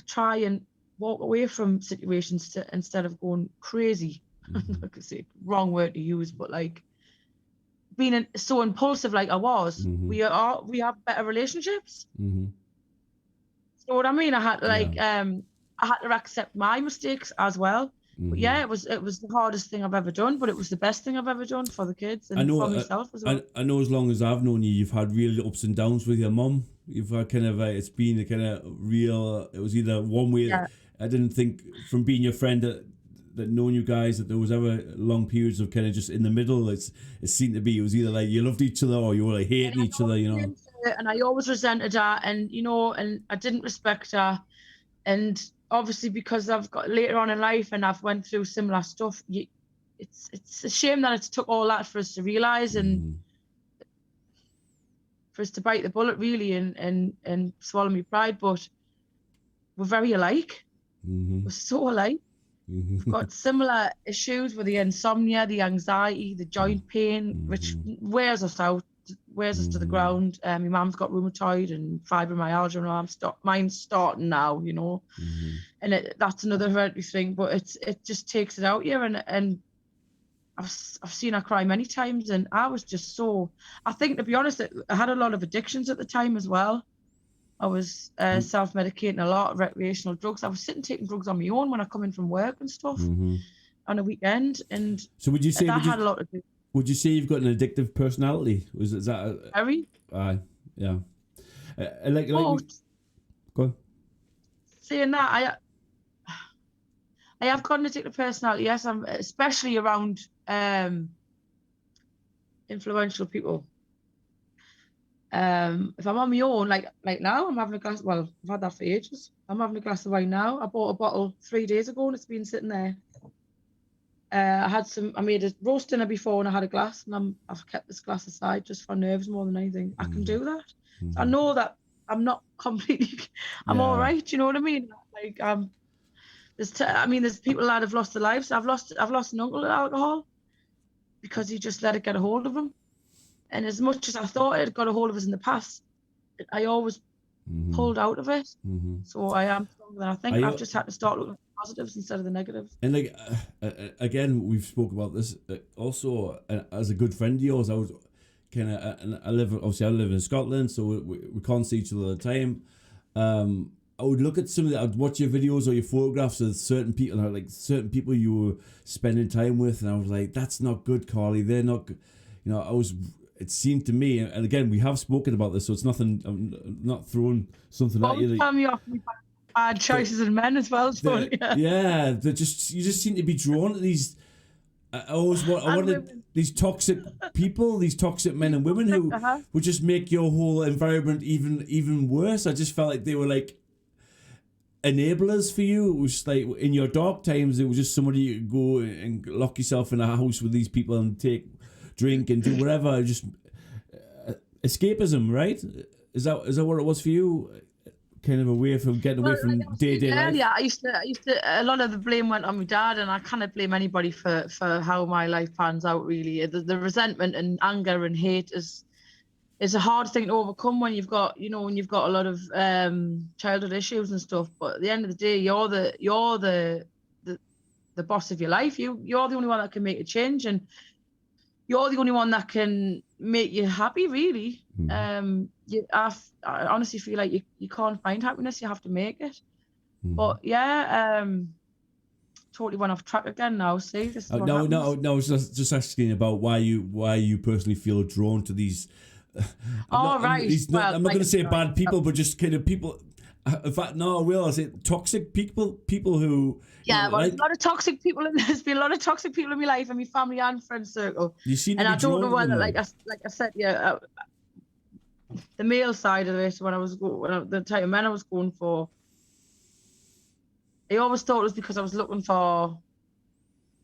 try and walk away from situations instead of going crazy. I could say wrong word to use, but like being so impulsive like I was, we have better relationships. You know what I mean? I had I had to accept my mistakes as well. But yeah, it was the hardest thing I've ever done, but it was the best thing I've ever done for the kids and for myself as well. I know as long as I've known you, you've had real ups and downs with your mum. You've had kind of it's been a kind of real. It was either one way. Yeah. I didn't think from being your friend that knowing you guys that there was ever long periods of kind of just in the middle. It seemed to be, it was either like you loved each other or you were like hating each other, you know. And I always resented her, and and I didn't respect her, and obviously because I've got later on in life and I've went through similar stuff, it's a shame that it took all that for us to realise and for us to bite the bullet, really, and swallow my pride. But we're very alike. We're so alike. got similar issues with the insomnia, the anxiety, the joint pain, which wears us out, wears us to the ground. My mum's got rheumatoid and fibromyalgia, and mine's starting now, you know, and that's another hereditary thing. But it just takes it out here, and I've seen her cry many times, and I was just so. I think, to be honest, I had a lot of addictions at the time as well. I was self-medicating a lot, recreational drugs. I was sitting taking drugs on my own when I come in from work and stuff on a weekend. And so would you say that had a lot to do? Would you say you've got an addictive personality? Is that very? Yeah. Go on. Saying that, I have got an addictive personality. Yes, I'm especially around influential people. If I'm on my own, like now, I'm having a glass. Well, I've had that for ages. I'm having a glass of wine now. I bought a bottle 3 days ago, and it's been sitting there. I made a roast dinner before, and I had a glass, and I've kept this glass aside just for nerves more than anything. I can do that. So I know that I'm not completely. I'm all right. You know what I mean? Like there's people that have lost their lives. I've lost an uncle to alcohol because he just let it get a hold of him. And as much as I thought it got a hold of us in the past, I always pulled out of it. So I am stronger than I think. I've just had to start looking at the positives instead of the negatives. And like again, we've spoke about this also. As a good friend of yours, I was kind of. I live in Scotland, so we can't see each other all the time. I would look at I'd watch your videos or your photographs of certain people, like certain people you were spending time with, and I was like, "That's not good, Carly. They're not good." You know, it seemed to me, and again, we have spoken about this, so it's nothing. I'm not throwing something at you. Tell me off bad choices in men as well. Yeah, you just seem to be drawn to these. I wanted these toxic people, these toxic men and women who would just make your whole environment even worse. I just felt like they were like enablers for you. It was like in your dark times, it was just somebody you could go and lock yourself in a house with these people and drink and do whatever. Just escapism, right? Is that what it was for you? Kind of a way from getting away from day-to-day life. Yeah, I used to. A lot of the blame went on my dad, and I cannot blame anybody for how my life pans out. Really, the resentment and anger and hate is a hard thing to overcome when you've got a lot of childhood issues and stuff. But at the end of the day, you're the boss of your life. You're the only one that can make a change, and you're the only one that can make you happy, really. I honestly feel like you can't find happiness, you have to make it. But yeah, totally went off track again now. See, this is what happens. No, I was just asking about why you personally feel drawn to these. I'm not going to say bad people, but just kind of people. In fact, no, I will. I say toxic people who. Yeah, well, there's a lot of toxic people. There's been a lot of toxic people in my life, and my family and friend circle. And I don't know whether, like I said, yeah, the male side of it. The type of men I was going for, I always thought it was because I was looking for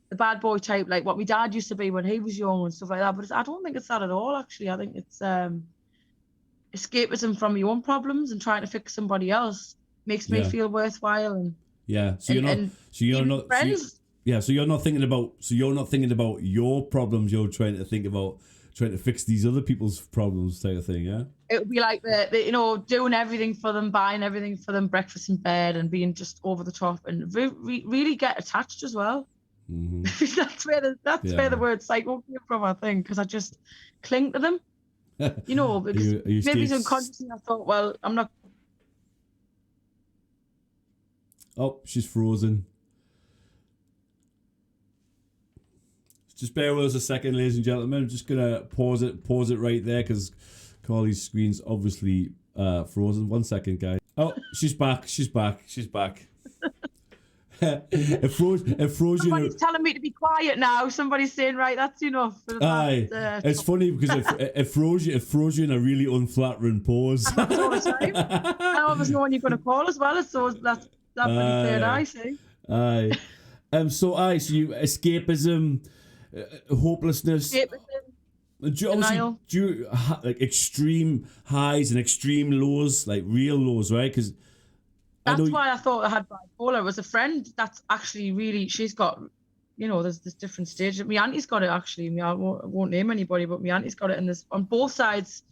the bad boy type, like what my dad used to be when he was young and stuff like that. But I don't think it's that at all. Actually, I think it's escapism from your own problems and trying to fix somebody else makes me feel worthwhile. And so you're not friends. So you're not thinking about your problems. You're trying to fix these other people's problems, type of thing. Yeah. It would be like the doing everything for them, buying everything for them, breakfast in bed, and being just over the top, and really get attached as well. That's where the word psycho came from, I think, because I just cling to them. Because maybe unconsciously I thought, well, I'm not. Oh, she's frozen. Just bear with us a second, ladies and gentlemen. I'm just gonna pause it right there because Carly's screen's obviously frozen. 1 second, guys. Oh, she's back. It froze. Somebody's telling me to be quiet now. Somebody's saying, right, that's enough. It's funny because it froze you in a really unflattering pose. And that's all the time. I always know when you're going to call as well. So that's pretty fair, I see. So you escapism, hopelessness. Denial. Like extreme highs and extreme lows, like real lows, right? Because That's why I thought I had bipolar. It was a friend that's actually really, she's got, there's different stages. My auntie's got it actually. I won't name anybody, but my auntie's got it. And there's on both sides,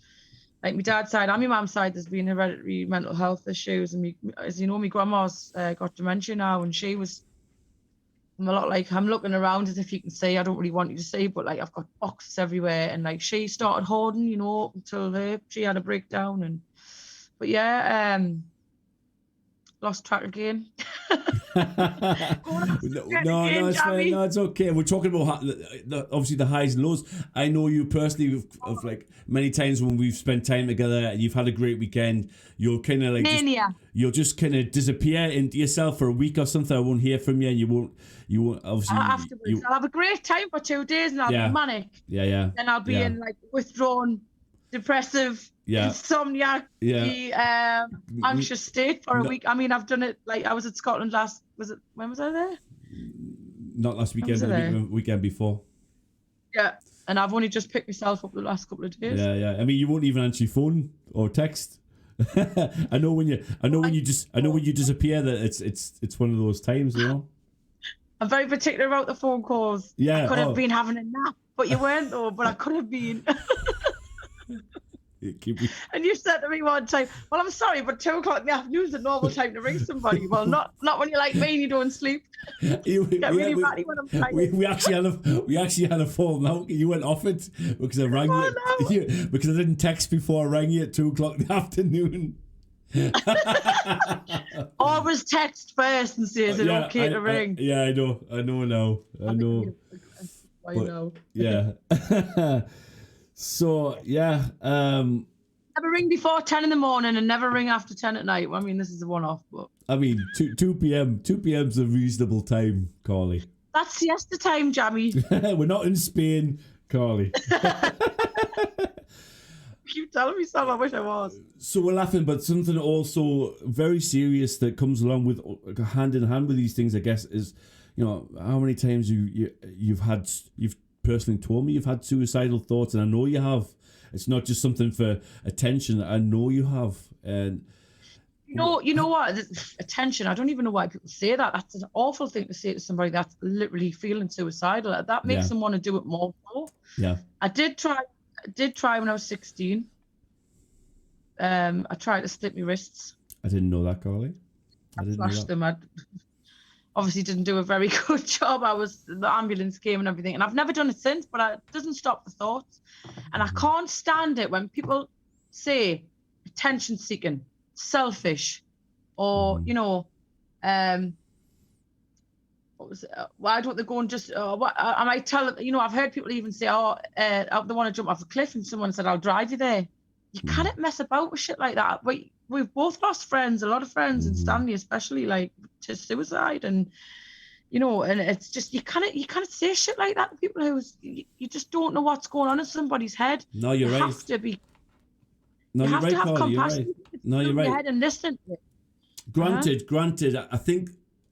like my dad's side and my mum's side, there's been hereditary mental health issues. And as you know, my grandma's got dementia now, and I'm a lot like, I'm looking around as if you can see. I don't really want you to see, but like I've got boxes everywhere, and like she started hoarding, until she had a breakdown, but yeah, lost track again. No, it's fine. No, it's okay. We're talking about obviously the highs and lows. I know you personally of like many times when we've spent time together and you've had a great weekend. You'll kind of like you'll just kind of disappear into yourself for a week or something. I won't hear from you, and you won't obviously. Afterwards, I'll have a great time for 2 days, and I'll be manic. Yeah. Then I'll be in like withdrawn, depressive. Insomniac, anxious state for a week. I mean, I've done it. Like I was at Scotland when was I there? Not last weekend, the weekend before. Yeah, and I've only just picked myself up the last couple of days. Yeah. I mean, you won't even answer your phone or text. I know when you disappear that it's one of those times, I'm very particular about the phone calls. Yeah, I could have been having a nap, but you weren't though. But I could have been. And you said to me one time, well, I'm sorry, but 2:00 in the afternoon is a normal time to ring somebody. Well, not when you're like me and you don't sleep. Get really ratty when I'm tired. We actually had a fall out. You went off it because I rang you because I didn't text before I rang you at 2:00 in the afternoon. Always text first and say, is it okay to ring? Yeah, I know now. I know. I know. Yeah. So yeah, never ring before 10 in the morning and never ring after 10 at night. Well, I mean, this is a one-off, but I mean, 2 p.m. 2 p.m.'s a reasonable time, Carly. That's siesta time, Jammy. We're not in Spain, Carly. Keep telling me something. I wish I was. So we're laughing, but something also very serious that comes along with hand in hand with these things, I guess, is how many times you've personally told me you've had suicidal thoughts, and I know you have. It's not just something for attention. I know you have. And you know what? Attention. I don't even know why people say that. That's an awful thing to say to somebody that's literally feeling suicidal. That makes them want to do it more. Yeah. I did try when I was 16. I tried to split my wrists. I didn't know that, Carly. I slashed them. I obviously didn't do a very good job. The ambulance came and everything, and I've never done it since, but it doesn't stop the thoughts. And I can't stand it when people say attention seeking, selfish, or what was it? Why don't they go and just what I might tell I've heard people even say they want to jump off a cliff, and someone said I'll drive you there. You can't mess about with shit like that. We've both lost friends, a lot of friends in Stanley, especially like to suicide, and and it's just you can't say shit like that to people who you just don't know what's going on in somebody's head. No, you're right. You have to be. No, you you're have right, to have Carly, compassion. You're right. No, you're right. Your head and listen to it. Granted.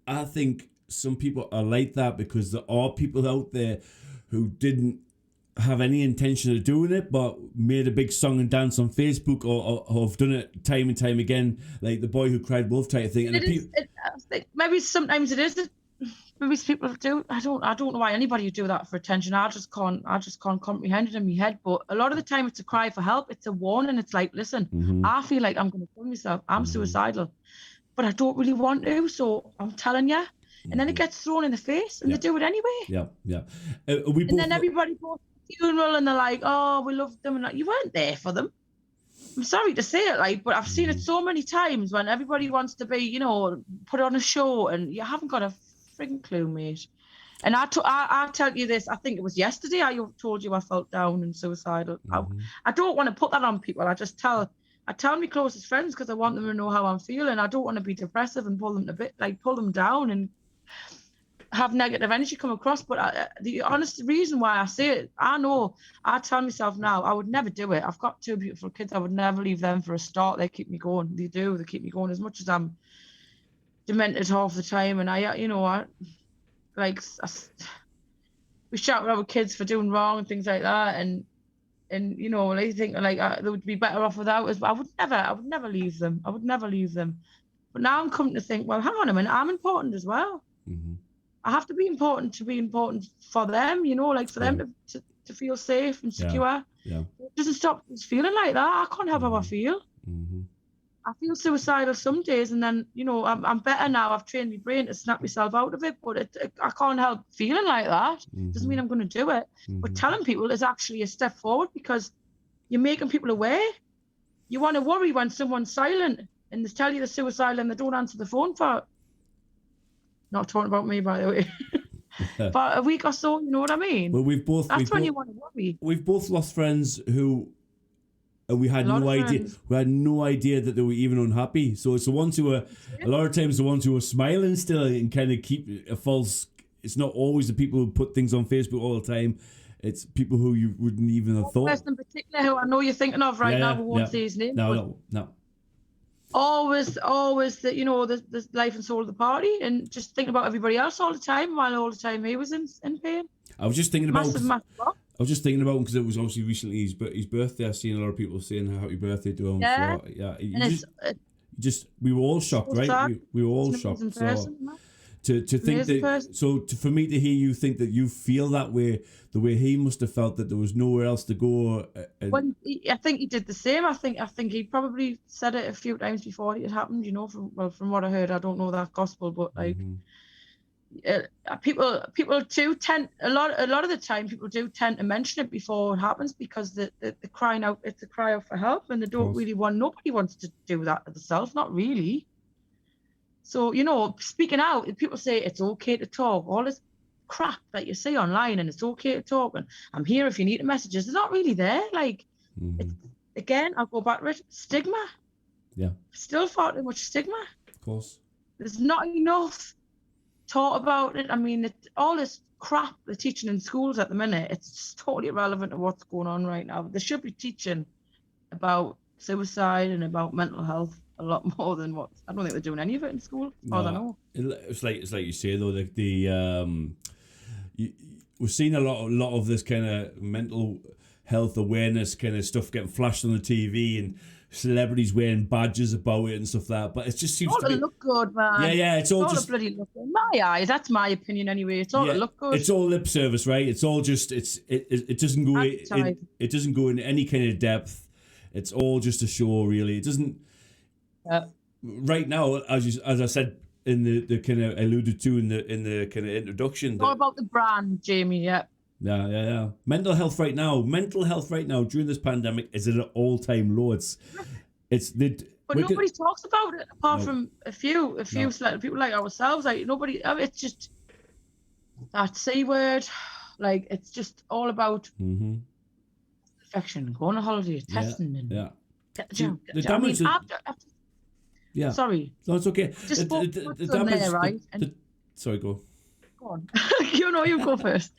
I think some people are like that because there are people out there who didn't have any intention of doing it, but made a big song and dance on Facebook, or have done it time and time again, like the boy who cried wolf type of thing. And maybe sometimes it is. Maybe people do. I don't know why anybody would do that for attention. I just can't comprehend it in my head. But a lot of the time, it's a cry for help. It's a warning. It's like, listen, I feel like I'm going to kill myself. I'm suicidal, but I don't really want to. So I'm telling you. And then it gets thrown in the face, and they do it anyway. Yeah. And then everybody goes to the funeral, and they're like, "Oh, we loved them," and you weren't there for them. I'm sorry to say it, but I've seen it so many times when everybody wants to be, put on a show, and you haven't got a frigging clue, mate. And I tell you this, I think it was yesterday I told you I felt down and suicidal. I don't want to put that on people. I tell my closest friends because I want them to know how I'm feeling. I don't want to be depressive and pull them down and have negative energy come across. But the honest reason why I say it, I tell myself now, I would never do it. I've got 2 beautiful kids. I would never leave them for a start. They keep me going. They keep me going as much as I'm demented half the time. And we shout at our kids for doing wrong and things like that. And they think they would be better off without us. But I would never leave them. I would never leave them. But now I'm coming to think, well, hang on a minute, I'm important as well. Mm-hmm. I have to be important for them, you know, like for them to feel safe and secure. Yeah. It doesn't stop us feeling like that. I can't help how I feel. Mm-hmm. I feel suicidal some days, and then, you know, I'm better now. I've trained my brain to snap myself out of it, but I can't help feeling like that. Doesn't mean I'm going to do it. But telling people is actually a step forward, because you're making people aware. You want to worry when someone's silent and they tell you they're suicidal and they don't answer the phone for, not talking about me, by the way, for a week or so, you know what I mean? Well, you want to worry. We've both lost friends who, and we had no idea. We had no idea that they were even unhappy. So it's the ones who are, a lot of times, the ones who are smiling still and kind of keep a false. It's not always the people who put things on Facebook all the time. It's people who you wouldn't even have thought. Person in particular who I know you're thinking of right now, we won't say his name. No. Always that, you know, the life and soul of the party, and just thinking about everybody else all the time, while all the time he was in pain. I was just thinking about. Massive. I was just thinking about him because it was obviously recently his birthday. I've seen a lot of people saying happy birthday to him. Yeah. So, yeah. We were all shocked, right? We were all shocked. So to think that, for me to hear you think that you feel that way, the way he must have felt, that there was nowhere else to go. Well, I think he did the same. I think he probably said it a few times before it happened. You know, from what I heard, I don't know that gospel, but like. People do tend, a lot of the time, people do tend to mention it before it happens, because the crying out, it's a cry out for help, and they don't really nobody wants to do that to themselves, not really. So, you know, speaking out, people say it's okay to talk, all this crap that you see online, and it's okay to talk, and I'm here if you need the messages, they're not really there. Like, it's, again, I'll go back to it, stigma. Yeah. Still far too much stigma. Of course. There's not enough taught about it. I mean, all this crap they're teaching in schools at the minute, it's just totally irrelevant to what's going on right now. They should be teaching about suicide and about mental health a lot more than what. I don't think they're doing any of it in school. I don't know. It's like you say though, we're seeing a lot of this kind of mental health awareness kind of stuff getting flashed on the TV, and celebrities wearing badges about it and stuff like that, but it just seems to look good, man. Yeah, it's all just bloody look good. In my eyes, that's my opinion anyway. It's all to look good. It's all lip service, right? It's all just it doesn't go it doesn't go into any kind of depth. It's all just a show, really. It doesn't. Right now, as I said in the kind of alluded to in the kind of introduction. It's all about the brand, Jamie. Yeah. Yeah. Mental health right now during this pandemic is at an all-time low. But nobody talks about it apart from a few select people like ourselves. Like nobody. It's just that C word. Like it's just all about infection, going on holiday, testing, and the damage. Yeah. Sorry. No, it's okay. Just the damage there, right? Sorry, go. Go on. You go first.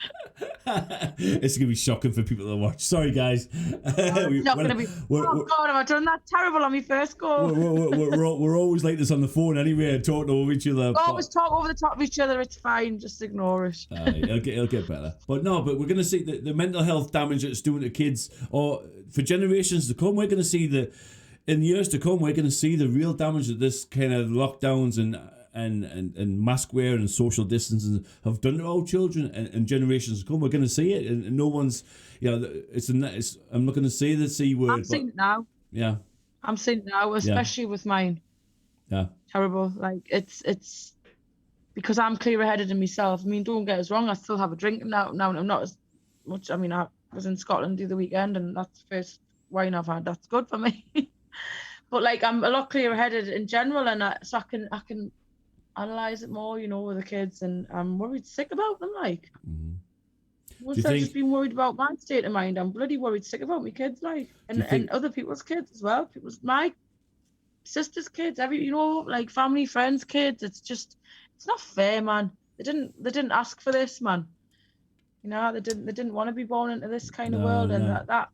It's gonna be shocking for people to watch. Sorry, guys. It's not gonna be. Oh God, have I done that terrible on my first go? We're always like this on the phone anyway, talking over each other. Always talk over the top of each other. It's fine. Just ignore it. It'll get better. But we're gonna see the mental health damage that it's doing to kids, or for generations to come. We're gonna see in years to come. We're gonna see the real damage that this kind of lockdowns and mask wear and social distancing have done to our children and generations to come. We're going to see it, and no one's, I'm not going to say the C word. I'm seeing it now. Yeah. I'm seeing it now, especially with mine. Yeah. Terrible. Like it's because I'm clear-headed in myself. I mean, don't get us wrong. I still have a drink now. Now I'm not as much. I mean, I was in Scotland the other weekend, and that's the first wine I've had. That's good for me. But like, I'm a lot clear-headed in general, and so I can analyze it more, you know, with the kids, and I'm worried sick about them. Like, once I've just been worried about my state of mind, I'm bloody worried sick about my kids, like, and other people's kids as well. My sister's kids, like family, friends' kids. It's not fair, man. They didn't ask for this, man. You know, they didn't want to be born into this kind of world, and that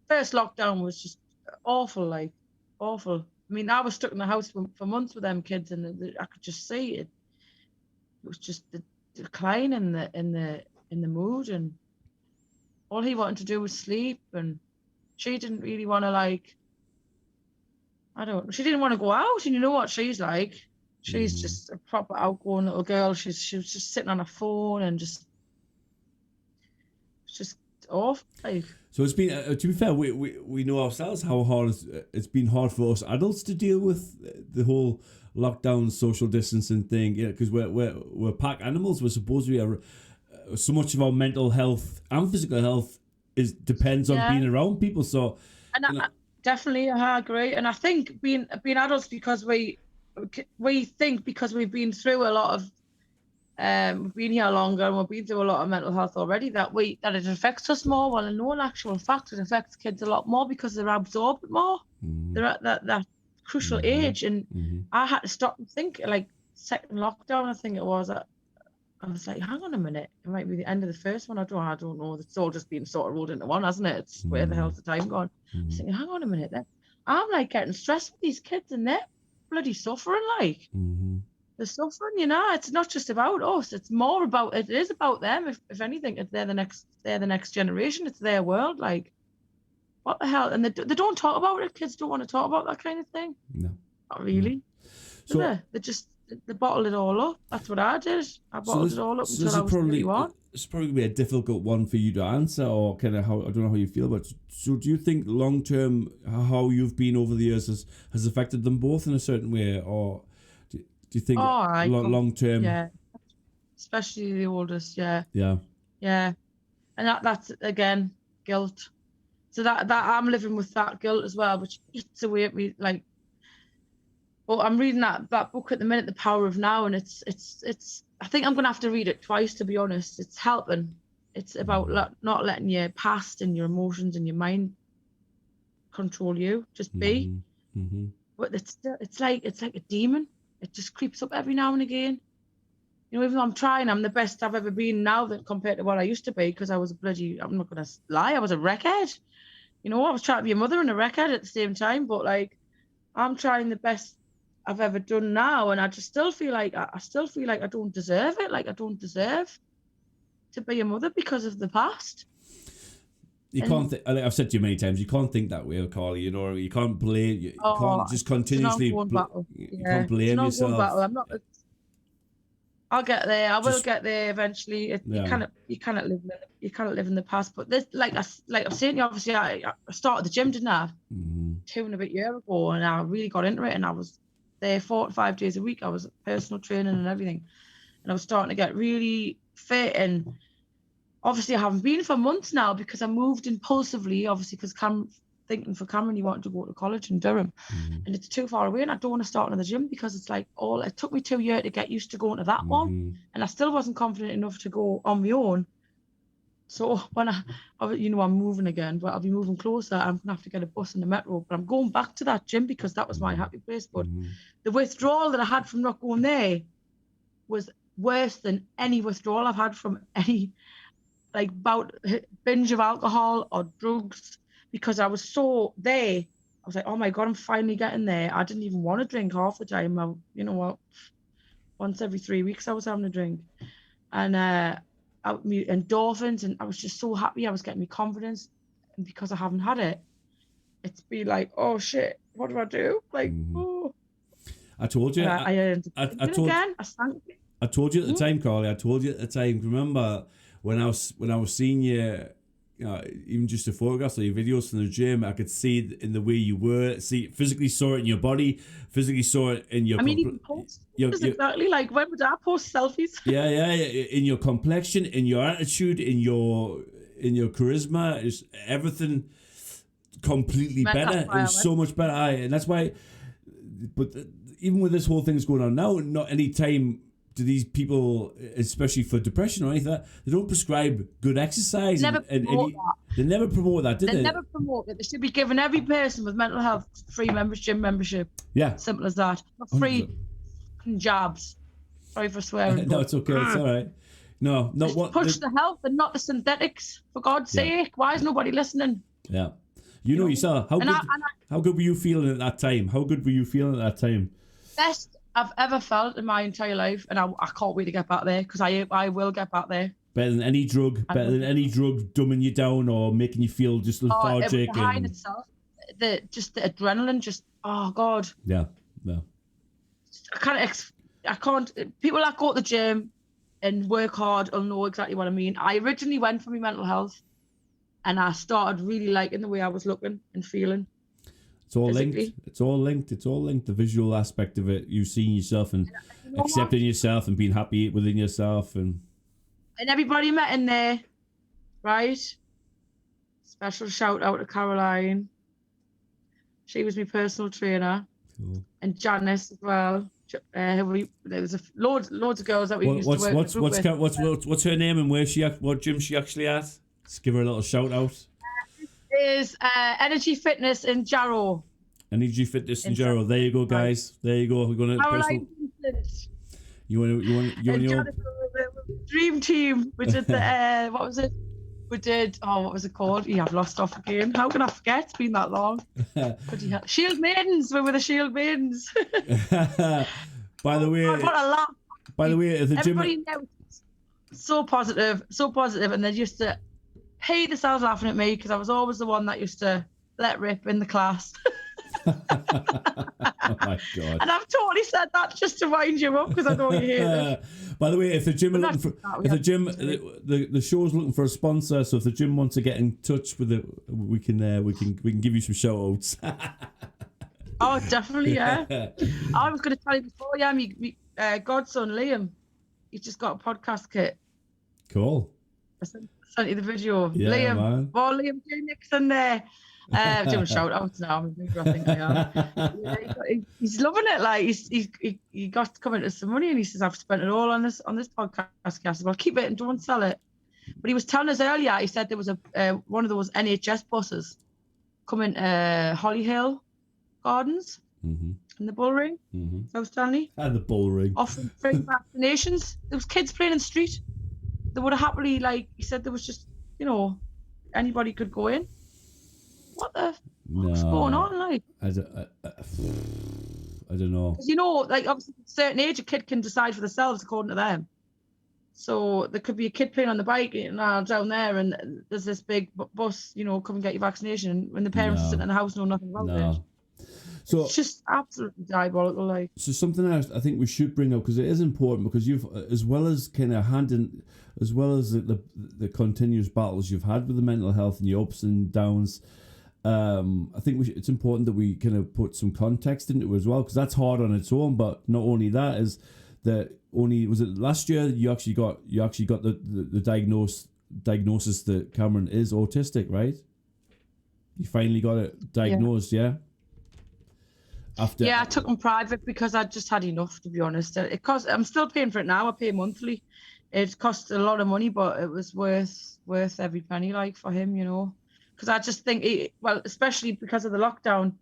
first lockdown was just awful, like awful. I mean, I was stuck in the house for months with them kids, and I could just see it. It was just the decline in the mood, and all he wanted to do was sleep, and she didn't really want to, like, She didn't want to go out, and you know what she's like. She's just a proper outgoing little girl. She was just sitting on her phone and just off. Like, so it's been, to be fair, we know ourselves how hard it's been hard for us adults to deal with the whole lockdown, social distancing thing. Yeah, because we're pack animals. We're supposed to be so much of our mental health and physical health depends on being around people. So, and I definitely, I agree. And I think being adults, because we think, because we've been through a lot of. We've been here longer and we've been through a lot of mental health already, that it affects us more. Well, in all actual fact, it affects kids a lot more because they're absorbed more. They're at that crucial age. And I had to stop and think, like, second lockdown, I think it was. I was like, hang on a minute, it might be the end of the first one. I don't know. It's all just been sort of rolled into one, hasn't it? It's where the hell's the time gone? I was thinking, hang on a minute, then I'm like getting stressed with these kids and they're bloody suffering, like. They're suffering, it's not just about us. It's more about, it is about them. If anything, they're the next generation. It's their world. Like, what the hell? And they don't talk about it. Kids don't want to talk about that kind of thing. No, not really. So they bottle it all up. That's what I did. I bottled it all up until I was 31. It's probably be a difficult one for you to answer, or kind of how, I don't know how you feel about it. So do you think long term, how you've been over the years has affected them both in a certain way, or do you think long term? Yeah, especially the oldest. Yeah. And that's again guilt. So that I'm living with that guilt as well, which eats away at me. Like, well, I'm reading that book at the minute, The Power of Now, and it's. I think I'm gonna have to read it twice, to be honest. It's helping. It's about not letting your past and your emotions and your mind control you. Just be. But it's like a demon. It just creeps up every now and again. Even though I'm trying, I'm the best I've ever been now compared to what I used to be, because I was I'm not going to lie, I was a wreckhead. I was trying to be a mother and a wreckhead at the same time, but like, I'm trying the best I've ever done now, and I just still feel like I don't deserve it. Like, I don't deserve to be a mother because of the past. You can't think, like I've said to you many times, you can't think that way, Carly. You can't blame. You can't just continuously. You can't blame yourself. I'm not. I'll get there. I will get there eventually. You cannot live in the past. But this, like I've said, obviously, I started the gym, didn't I? 2.5 years ago, and I really got into it, and I was there 4 to 5 days a week. I was personal training and everything, and I was starting to get really fit. And obviously, I haven't been for months now because I moved impulsively, obviously, because thinking for Cameron, he wanted to go to college in Durham, and it's too far away, and I don't want to start another gym because it's like it took me 2 years to get used to going to that one, and I still wasn't confident enough to go on my own. So when I'm moving again, but I'll be moving closer, I'm gonna have to get a bus and a metro, but I'm going back to that gym because that was my happy place. But the withdrawal that I had from not going there was worse than any withdrawal I've had from any bout binge of alcohol or drugs, because I was so there. I was like, oh my God, I'm finally getting there. I didn't even want to drink half the time. Once every 3 weeks I was having a drink, and endorphins, and I was just so happy. I was getting me confidence, and because I haven't had it, it's been like, oh shit, what do I do? Like, I told you. I told you at the time, Carly. I told you at the time. Remember when I was seeing you, even just the photographs or your videos from the gym, I could see it in the way you were. Physically saw it in your body. Physically saw it in your. Even posts exactly like, when would I post selfies? Yeah. In your complexion, in your attitude, in your charisma, is everything completely better. It was so much better. And that's why. But even with this whole thing's going on now, not any time do these people, especially for depression or anything like that, they don't prescribe good exercise. They never promote that, do they? They never promote it. They should be giving every person with mental health free gym membership. Yeah. Simple as that. Not free jabs. Sorry for swearing. No, it's okay. It's all right. No, what? Push the health and not the synthetics, for God's sake. Why is nobody listening? Yeah. You know yourself. How good were you feeling at that time? Best I've ever felt in my entire life, and I can't wait to get back there, because I will get back there. Better than any drug. Better than any drug dumbing you down or making you feel just lethargic. Behind itself, the adrenaline, oh God, Yeah. I can't. People that go to the gym and work hard will know exactly what I mean. I originally went for my mental health, and I started really liking the way I was looking and feeling. It's all physically. linked. It's all linked. It's all linked. The visual aspect of it, you seeing yourself and You know accepting yourself and being happy within yourself, and everybody met in there, right? Special shout out to Caroline. She was my personal trainer, cool. and Janice as well. There was loads of girls that we used to work with. What's her name and what gym she actually at? Just give her a little shout out. Is Energy Fitness in Jarrow. Energy Fitness in Jarrow. There you go, guys. There you go. We're gonna Caroline. You want your dream team. We did the what was it? We did what was it called? I've lost off again. How can I forget? It's been that long. Shield Maidens. We were the Shield Maidens. By the way, what a laugh. By the way, the gym. Everybody knows. So positive, and they used to hate themselves laughing at me because I was always the one that used to let rip in the class. Oh my God. And I've totally said that just to wind you up because I know you hear it. By the way, if the gym are looking for, the show's looking for a sponsor, so if the gym wants to get in touch with it, we can give you some shout outs. Oh, definitely, yeah. I was going to tell you before, my godson Liam, he's just got a podcast kit. Cool. I sent you the video. Yeah, Liam, man. Liam J. Nixon there. Doing shout outs now. I think I am. He's loving it. Like he got to come into some money, and he says, "I've spent it all on this podcast." I said, "Well, keep it and don't sell it." But he was telling us earlier. He said there was a one of those NHS buses coming Hollyhill Gardens in the Bullring, South Stanley, and the Bullring offering free vaccinations. There was kids playing in the street. They would have happily, like he said, there was just anybody could go in. What's going on? Like, I don't know. Because like obviously at a certain age, a kid can decide for themselves according to them. So there could be a kid playing on the bike down there, and there's this big bus, come and get your vaccination. When the parents are sitting in the house, know nothing about it. So it's just absolutely diabolical. Like, so something else I think we should bring up, because it is important, because you've, as well as kind of as well as the continuous battles you've had with the mental health and your ups and downs. I think it's important that we kind of put some context into it as well, because that's hard on its own. But not only that, is that was it last year you actually got the diagnosis that Cameron is autistic, right? You finally got it diagnosed, yeah. I took him private because I just had enough, to be honest. I'm still paying for it now. I pay monthly. It cost a lot of money, but it was worth every penny, like, for him, Because I just think, especially because of the lockdown,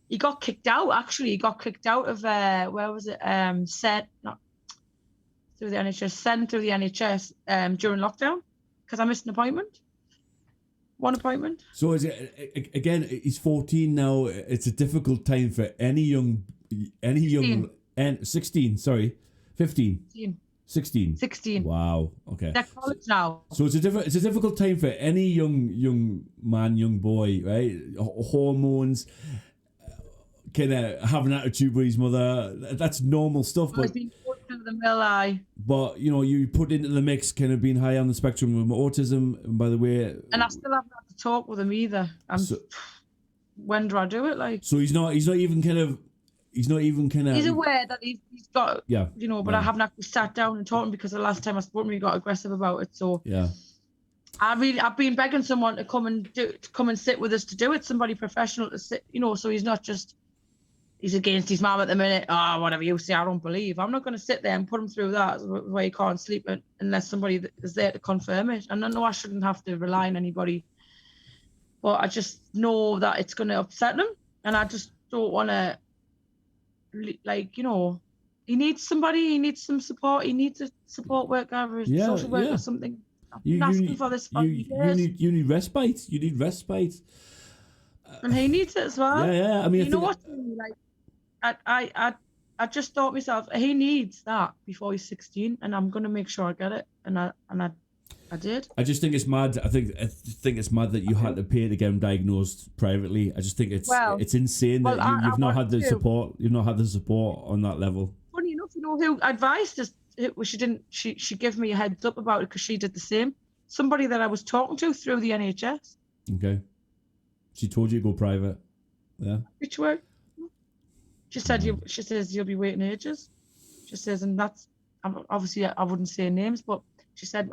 he got kicked out. Actually, he got kicked out of where was it? Through the NHS during lockdown, because I missed an appointment. One appointment. So is it again? He's 14 now. It's a difficult time for any young, 16. Sorry, 15. 16. 16. Wow. Okay. They're college now. So it's a difficult time for any young man, young boy, right? Hormones, kind of have an attitude with his mother. That's normal stuff. But been put through the mill, aye. But you put into the mix, kind of being high on the spectrum of autism. And by the way, and I still haven't had to talk with him either. When do I do it? Like, so he's not even kind of. He's aware that he's got, but I haven't actually sat down and talked to him, because the last time I spoke to him, he got aggressive about it. So I've been begging someone to come and sit with us to do it, somebody professional to sit, so he's not just, he's against his mum at the minute. Oh, whatever you say, I don't believe. I'm not going to sit there and put him through that where he can't sleep unless somebody is there to confirm it. And I know I shouldn't have to rely on anybody, but I just know that it's going to upset him, and I just don't want to. Like, he needs somebody, he needs some support, he needs a support worker or a social worker or something. I've been asking for this for years. You need respite. You need respite. And he needs it as well. Yeah. I mean, what? Like, I just thought myself, he needs that before he's 16, and I'm gonna make sure I get it. And I I did. I just think it's mad. I think it's mad that you had to pay to get him diagnosed privately. I just think it's insane that you've not had the support. You've not had the support on that level. Funny enough, you know who advised us? She gave me a heads up about it because she did the same. Somebody that I was talking to through the NHS. Okay. She told you to go private. Yeah. Which way? She said She says you'll be waiting ages. She says, and that's obviously I wouldn't say names, but she said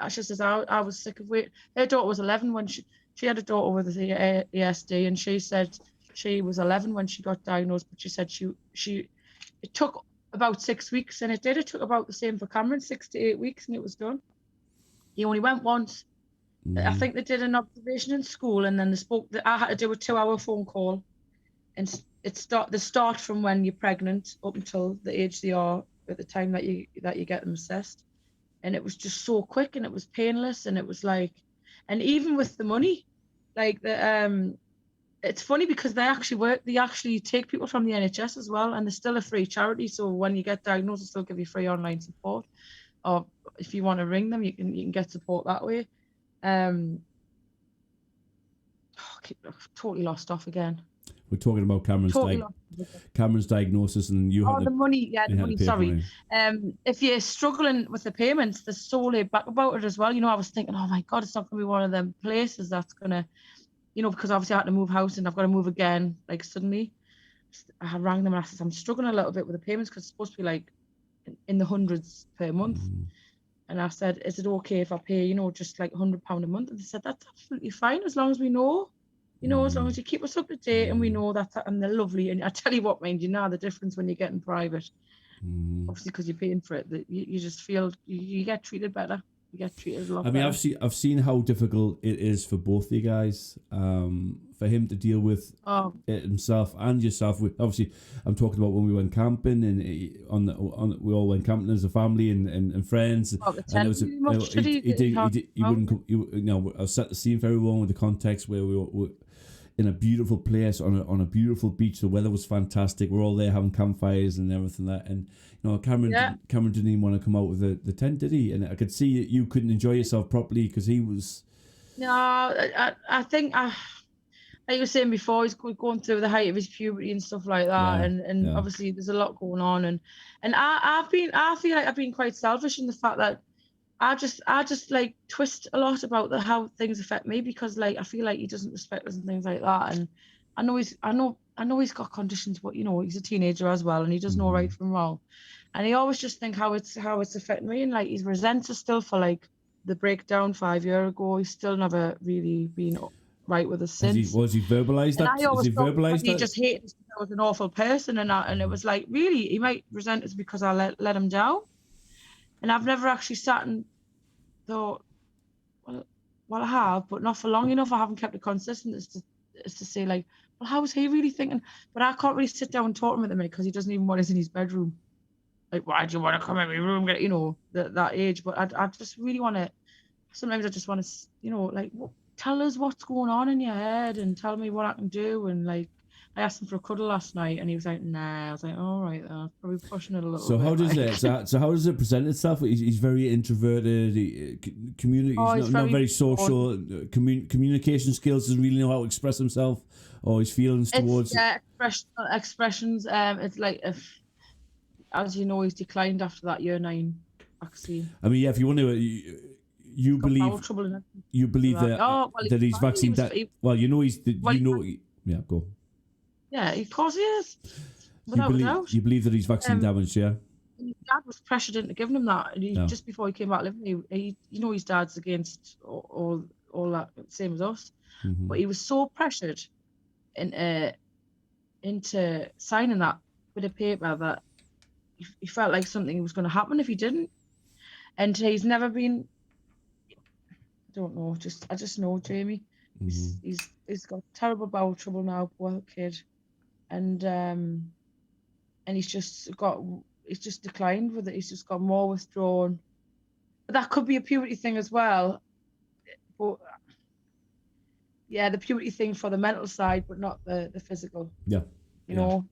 she says I was sick of waiting. Her daughter was 11 when she had a daughter with ASD, and she said she was 11 when she got diagnosed, but she said it took about 6 weeks, and it took about the same for Cameron, 6 to 8 weeks, and it was done. He only went once. I think they did an observation in school, and then I had to do a 2-hour phone call, and they start from when you're pregnant up until the age they are at the time that you get them assessed, and it was just so quick, and it was painless, and it was like, and even with the money, like it's funny because they actually take people from the NHS as well, and they're still a free charity. So when you get diagnosed, they still give you free online support, or if you want to ring them, you can get support that way. Totally lost off again. We're talking about Cameron's diagnosis, and you had the money. Yeah, the money. Sorry. If you're struggling with the payments, there's so laid back about it as well. You know, I was thinking, oh my God, it's not going to be one of them places that's going to, you know, because obviously I had to move house and I've got to move again. Like suddenly, I rang them and I said, I'm struggling a little bit with the payments because it's supposed to be like in the hundreds per month. And I said, is it okay if I pay, you know, just like £100 a month? And they said, that's absolutely fine as long as we know. You know, as long as you keep us up to date and we know that, and they're lovely. And I tell you what, mind you, now the difference when you're getting private, obviously because you're paying for it, that you just feel you get treated better. You get treated a lot better. I've seen how difficult it is for both of you guys, for him to deal with it himself and yourself. Obviously, I'm talking about when we went camping, and we all went camping as a family and friends. And it was he wouldn't. I'll set the scene for everyone with the context where we were in a beautiful place on a beautiful beach. The weather was fantastic. We're all there having campfires and everything like that. And you know, Cameron didn't even want to come out with the tent, did he? And I could see you couldn't enjoy yourself properly because he was. No, I think like you were saying before, he's going through the height of his puberty and stuff like that, and obviously there's a lot going on, and I feel like I've been quite selfish in the fact that I just like twist a lot about how things affect me, because like I feel like he doesn't respect us and things like that, and I know he's got conditions, but you know he's a teenager as well, and he doesn't know right from wrong, and he always just think how it's affecting me, and like he's resents us still for like the breakdown 5 years ago. He's still never really been right with us since. Has he verbalised that? And I always verbalised he just hated us because I was an awful person, and it was like, really, he might resent us because I let him down. And I've never actually sat and thought, well, I have, but not for long enough. I haven't kept it consistent as to say, like, well, how is he really thinking? But I can't really sit down and talk to him at the minute because he doesn't even want us in his bedroom. Like, why do you want to come in my room? You know, that age. But I just really want to, sometimes I just want to, you know, like, tell us what's going on in your head and tell me what I can do. And like, I asked him for a cuddle last night, and he was like, "Nah." I was like, "All right, then, probably pushing it a little." So bit. How does it present itself? He's very introverted. He's not very social. Communication skills, doesn't really know how to express himself or his feelings towards. Expressions. It's like, if, as you know, he's declined after that year 9 vaccine. I mean, yeah. If you want to. You believe that he's vaccinated. Well, you know yeah, go. Yeah, of course he is. You believe that he's vaccine damaged, yeah? His dad was pressured into giving him that, and just before he came back living, you know, his dad's against all that, same as us. But he was so pressured into signing that bit of paper that he felt like something was going to happen if he didn't. And he's never been. I don't know. I just know Jamie. He's got terrible bowel trouble now, poor kid, and he's just declined with it. He's just got more withdrawn. But that could be a puberty thing as well. But yeah, the puberty thing for the mental side, but not the physical. Yeah. You know.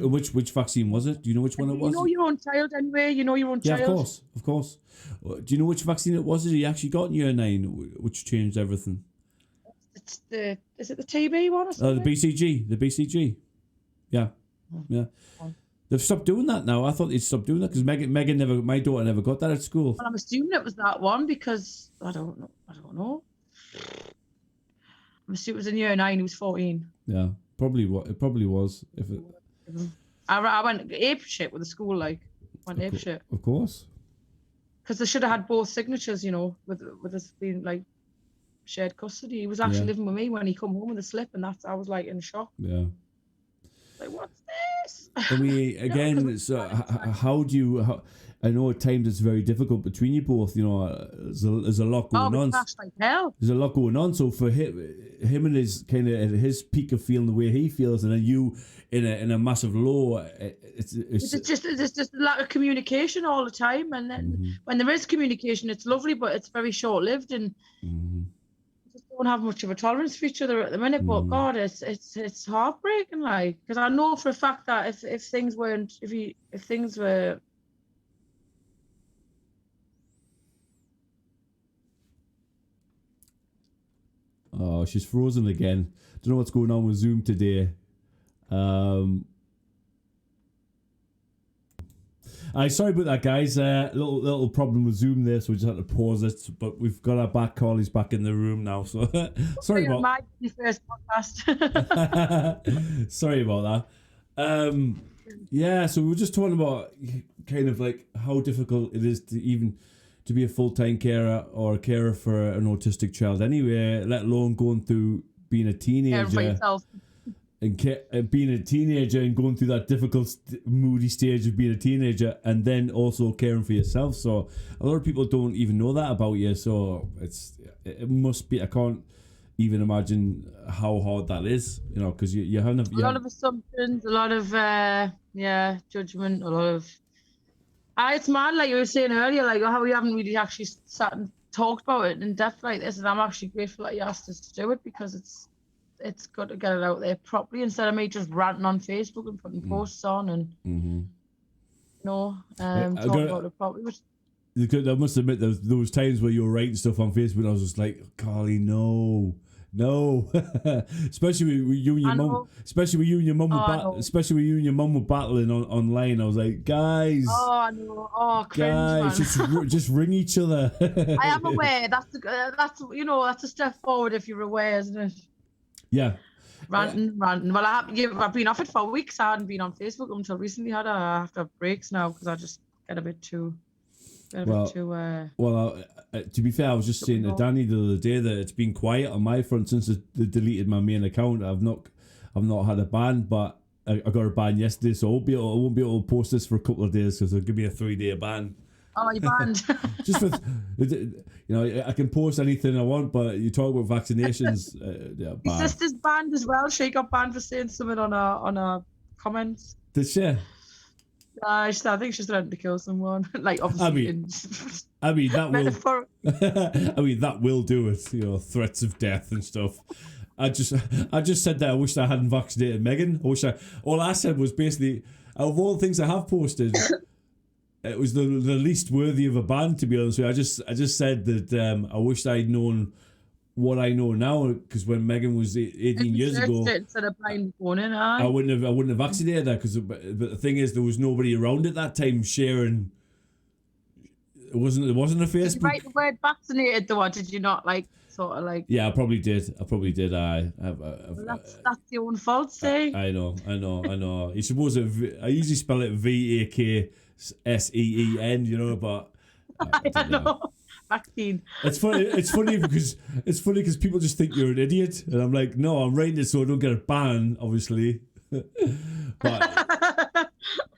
Which vaccine was it? Do you know which one it was? You know your own child anyway. You know your own child. Yeah, of course. Do you know which vaccine it was that he actually got in year 9, which changed everything? Is it the TB one or something? The BCG. Yeah. They've stopped doing that now. I thought they'd stopped doing that because my daughter never got that at school. Well, I'm assuming it was that one because I don't know. I'm assuming it was in year 9. He was 14. Yeah, it probably was. I went ape shit with the school, ape shit. Of course. Because they should have had both signatures, with us being shared custody. He was actually living with me when he come home with a slip, and I was in shock. Yeah. What's this? I mean, again, so how do you? I know at times it's very difficult between you both. There's a lot going on. Like hell. There's a lot going on. So for him and his kind of at his peak of feeling the way he feels, and then you in a massive low. It's just a lack of communication all the time, and then when there is communication, it's lovely, but it's very short lived, and we just don't have much of a tolerance for each other at the minute. But God, it's heartbreaking, because I know for a fact that if things were. Oh, she's frozen again. Don't know what's going on with Zoom today. Sorry about that, guys. Little problem with Zoom there, so we just had to pause it. But we've got our back. Carly's back in the room now, so sorry about my first podcast. Sorry about that. So we were just talking about kind of how difficult it is to be a full-time carer or a carer for an autistic child anyway, let alone going through being a teenager and being a teenager and going through that difficult moody stage of being a teenager, and then also caring for yourself. So a lot of people don't even know that about you, so it must be, I can't even imagine how hard that is, because you have a lot of assumptions, a lot of judgment, a lot of it's mad, like you were saying earlier, how we haven't really actually sat and talked about it in depth like this, and I'm actually grateful that you asked us to do it, because it's good to get it out there properly instead of me just ranting on Facebook and putting posts on and talking about it properly. I must admit, there was times where you were writing stuff on Facebook and I was just like, Carly, no. especially with you and your mum. Especially with you and your mum were battling online. I was like, guys. Oh, I know. Oh, cringe, guys, man. just ring each other. I am aware. That's a step forward if you're aware, isn't it? Yeah. Ranting. Well, I've been off it for weeks. I hadn't been on Facebook until recently. I have to have breaks now because I just get a bit too. To be fair, I was just saying to Danny the other day that it's been quiet on my front since they deleted my main account. I've not had a ban, but I got a ban yesterday, so I won't be able to post this for a couple of days because they'll give me a 3-day ban. Oh, you banned? Just for I can post anything I want, but you talk about vaccinations. My sister's banned as well. She got banned for saying something on her comments. Did she? I think she's threatened to kill someone. Obviously. I mean that will. I mean that will do it. Threats of death and stuff. I just said that I wish I hadn't vaccinated Megan. All I said was basically, out of all the things I have posted, it was the least worthy of a ban, to be honest with you. I just said that I wished I'd known what I know now, because when Megan was 18 years ago, I wouldn't have vaccinated her, but the thing is, there was nobody around at that time sharing. It wasn't a Facebook. Did you write the word vaccinated though, or did you not Yeah, I probably did. That's your own fault, say. I know. You suppose I usually spell it VAKSEEN, but I know. Vaccine. It's funny because people just think you're an idiot, and I'm like, no, I'm writing it so I don't get a ban, obviously. But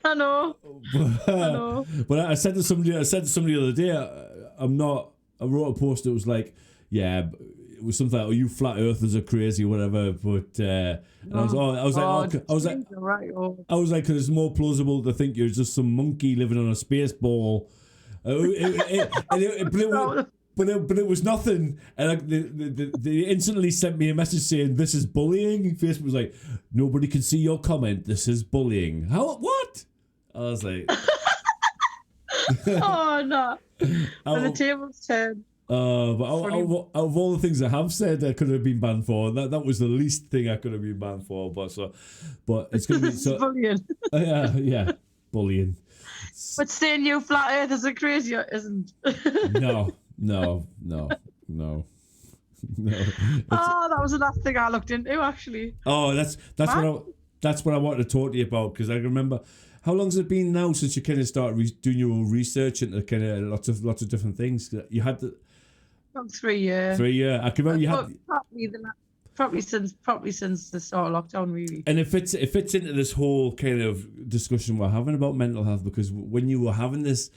I know. But I said to somebody the other day, I wrote a post that was like, yeah, it was something like, oh, you flat earthers are crazy, whatever. But and I was like, because it's more plausible to think you're just some monkey living on a space ball. But but it was nothing. And they instantly sent me a message saying, "This is bullying." Facebook was like, "Nobody can see your comment. This is bullying." How? What? I was like, Oh no! And the tables turned. But out of all the things I have said I could have been banned for, that was the least thing I could have been banned for. But it's gonna be so. Bullying. Yeah, bullying. But saying you flat earthers are crazy isn't. No. Oh, that was the last thing I looked into actually. Oh, that's what I wanted to talk to you about, because I remember. How long has it been now since you kind of started doing your own research into kind of lots of different things? You had the. About 3 years. 3 years. I can remember you had. Probably since the start of lockdown, really. And it fits into this whole kind of discussion we're having about mental health, because when you were having this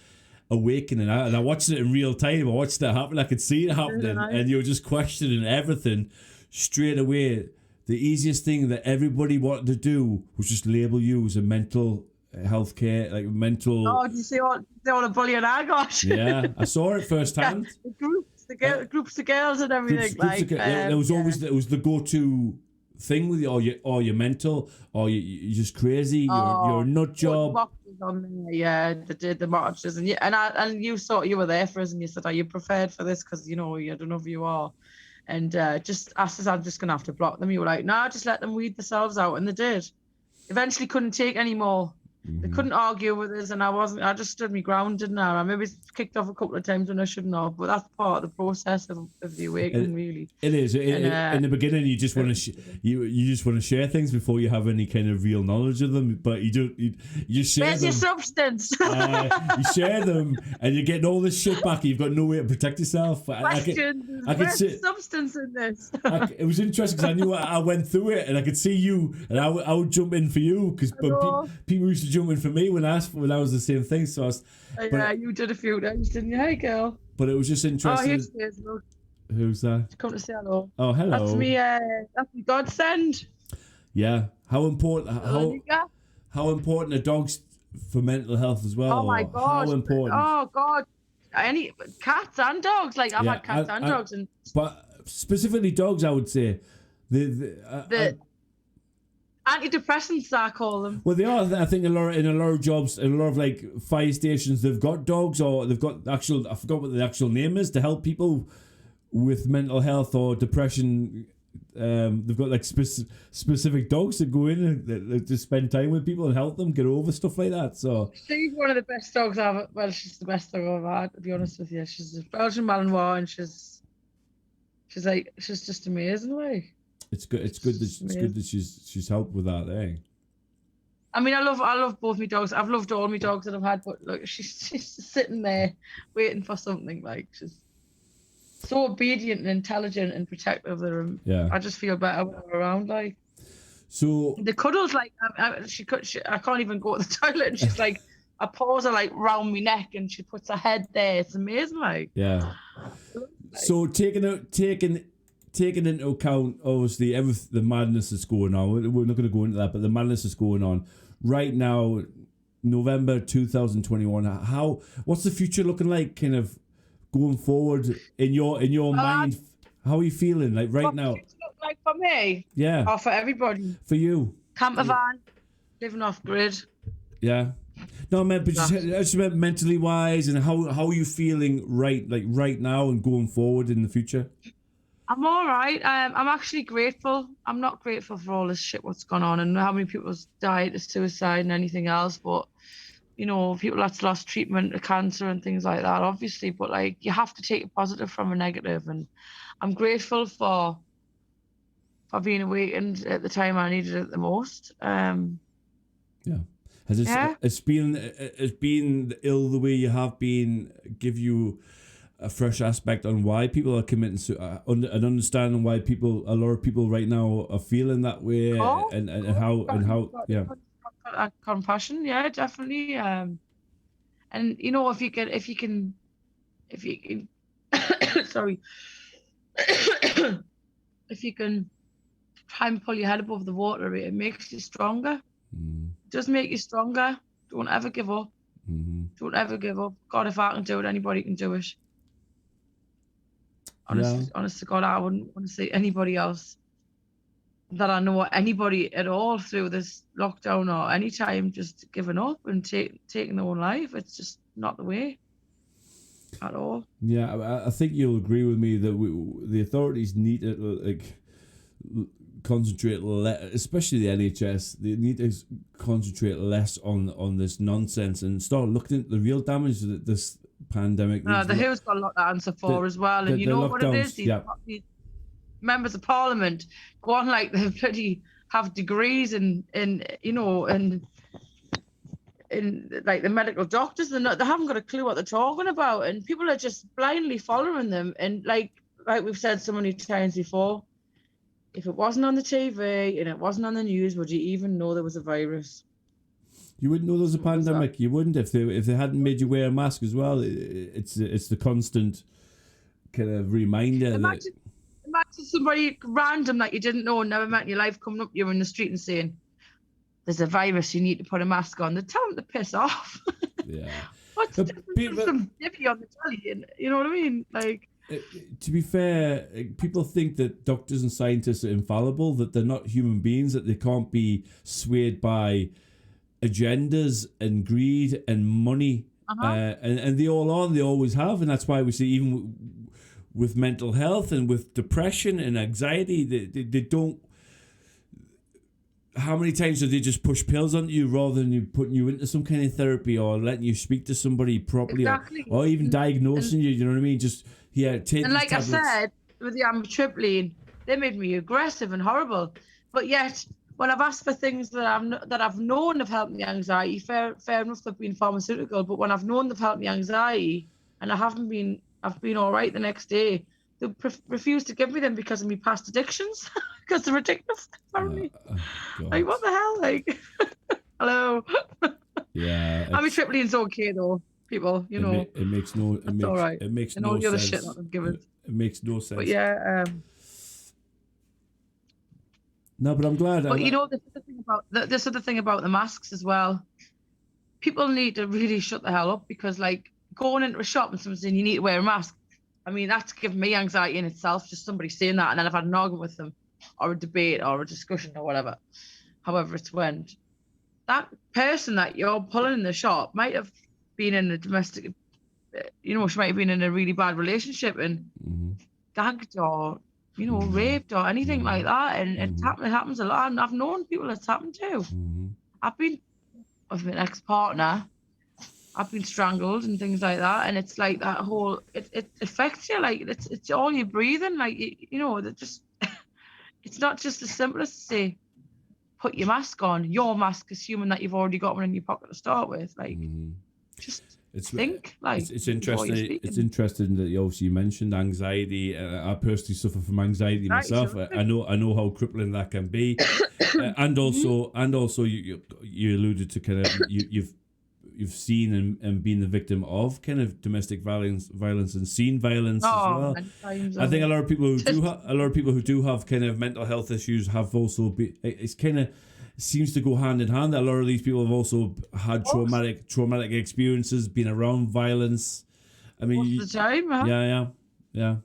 awakening, and I watched it in real time, I watched it happen, I could see it happening, and you were just questioning everything straight away. The easiest thing that everybody wanted to do was just label you as a mental healthcare, like mental. Oh, did you see all the bullying I got? Yeah, I saw it firsthand. The groups of girls and everything. There was always the go-to thing with you, or you're mental, or you're just crazy. You're a nut job. Yeah, they did the marches, and you thought you were there for us, and you said, "Are you prepared for this?" Because I don't know if you are. And just asked us, "I'm just gonna have to block them." You were like, "No, just let them weed themselves out," and they did. Eventually, couldn't take any more. They couldn't argue with us, and I just stood my ground, didn't I? I maybe kicked off a couple of times when I shouldn't have, but that's part of the process of the awakening, really. It is. In the beginning, you just want to you just want to share things before you have any kind of real knowledge of them, but you don't. You just share. Where's them. your substance? You share them, and you're getting all this shit back. You've got no way to protect yourself. Where's the substance in this? It was interesting because I knew I went through it, and I could see you, and I would jump in for you, because people used to jump in for me when I was the same thing. So you did a few times, didn't you? Hey, girl. But it was just interesting. Oh, here's Liz, look. Who's that? Come to say hello. Oh, hello. That's me. That's me godsend. Yeah. How important are dogs for mental health as well? Oh my god. How important? Oh god. Any cats and dogs. Like I've had cats and dogs, but specifically dogs, I would say. The antidepressants, I call them. Well, they are. I think in a lot of jobs, in a lot of like fire stations, they've got dogs, or they've got actual. I forgot what the actual name is, to help people with mental health or depression. They've got like specific dogs that go in and to spend time with people and help them get over stuff like that. So she's one of the best dogs I've ever. Well, she's the best dog I've ever had, to be honest with you. She's a Belgian Malinois, and she's just amazing, like. It's good that she's helped with that, eh? I mean, I love both my dogs. I've loved all my dogs that I've had, but look, she's sitting there waiting for something. Like, she's so obedient and intelligent and protective of them. Yeah. I just feel better when I'm around. Like, so the cuddles, like I can't even go to the toilet, and she's like, I pause her like round my neck, and she puts her head there. It's amazing, like. Yeah. So taking into account, obviously, the madness that's going on. We're not going to go into that, but the madness is going on right now, November 2021. What's the future looking like, kind of going forward in your mind? How are you feeling, like right now? What's it look like for me? Yeah. Or for everybody? For you. Camper van, living off grid. Yeah. No, man, but just meant mentally wise, and how are you feeling right now and going forward in the future? I'm all right. I'm actually grateful. I'm not grateful for all this shit what's gone on and how many people's died of suicide and anything else. But, people that's lost treatment of cancer and things like that, obviously. But, like, you have to take a positive from a negative. And I'm grateful for being awakened at the time I needed it the most. Yeah. It's been ill the way you have been, give you a fresh aspect on why people are committing and understanding why a lot of people right now are feeling that way, and how compassion, yeah, definitely. And if you can sorry, if you can try and pull your head above the water, it makes you stronger. It does make you stronger. Don't ever give up. Don't ever give up. God, if I can do it, anybody can do it. Honest to God, I wouldn't want to see anybody else that I know, anybody at all through this lockdown or any time just giving up and taking their own life. It's just not the way at all. Yeah, I think you'll agree with me that the authorities need to concentrate especially the NHS. They need to concentrate less on this nonsense and start looking at the real damage that this pandemic. The WHO's got a lot to answer for as well, and you know what it is. These members of Parliament go on like they bloody have degrees in like the medical doctors. They haven't got a clue what they're talking about, and people are just blindly following them. And like we've said so many times before, if it wasn't on the TV and it wasn't on the news, would you even know there was a virus? You wouldn't know there was a pandemic. You wouldn't if they hadn't made you wear a mask as well. It's the constant kind of reminder. Imagine somebody random that you didn't know and never met in your life coming up to you in the street and saying, "There's a virus, you need to put a mask on." They tell them to piss off. Yeah. What's the difference from some divvy on the telly? And you know what I mean? Like, to be fair, people think that doctors and scientists are infallible, that they're not human beings, that they can't be swayed by agendas and greed and money. And they all are, and they always have. And that's why we see even with mental health and with depression and anxiety, they don't. How many times do they just push pills onto you rather than you putting you into some kind of therapy or letting you speak to somebody properly, exactly. or even diagnosing you? You know what I mean? Just take. And like tablets. I said with the amitriptyline, they made me aggressive and horrible. But yet, when I've asked for things that I've known have helped me anxiety, fair enough, they've been pharmaceutical. But when I've known they've helped me anxiety, and I've been all right the next day, they refuse to give me them because of my past addictions, because they're ridiculous. Apparently, like what the hell? Like, hello. Yeah. Amitriptyline's okay though, people. You know, it makes no. It's all right. It makes and no all the sense. other shit that they've given. It makes no sense. But yeah. No, but I'm glad. But you know, this other thing about the masks as well. People need to really shut the hell up, because like going into a shop and someone saying you need to wear a mask. I mean, that's given me anxiety in itself, just somebody saying that, and then I've had an argument with them, or a debate, or a discussion, or whatever, however it's went. That person that you're pulling in the shop might have been in a domestic, she might have been in a really bad relationship and gagged or, raped or anything like that, and it happens a lot, and I've known people it's happened to. I've been with an ex-partner. I've been strangled and things like that, and it's like that whole it affects you, like it's all you're breathing, like that just it's not just as simple as to say put your mask on, your mask, assuming that you've already got one in your pocket to start with, like just think. Like it's interesting. It's interesting that you obviously mentioned anxiety. I personally suffer from anxiety myself. I know how crippling that can be, and also you alluded to kind of you've seen and been the victim of kind of domestic violence and seen violence as well. I think a lot of people who do have kind of mental health issues have also been. It's kind of seems to go hand in hand. A lot of these people have also had traumatic experiences, been around violence. I mean, most of the time, yeah.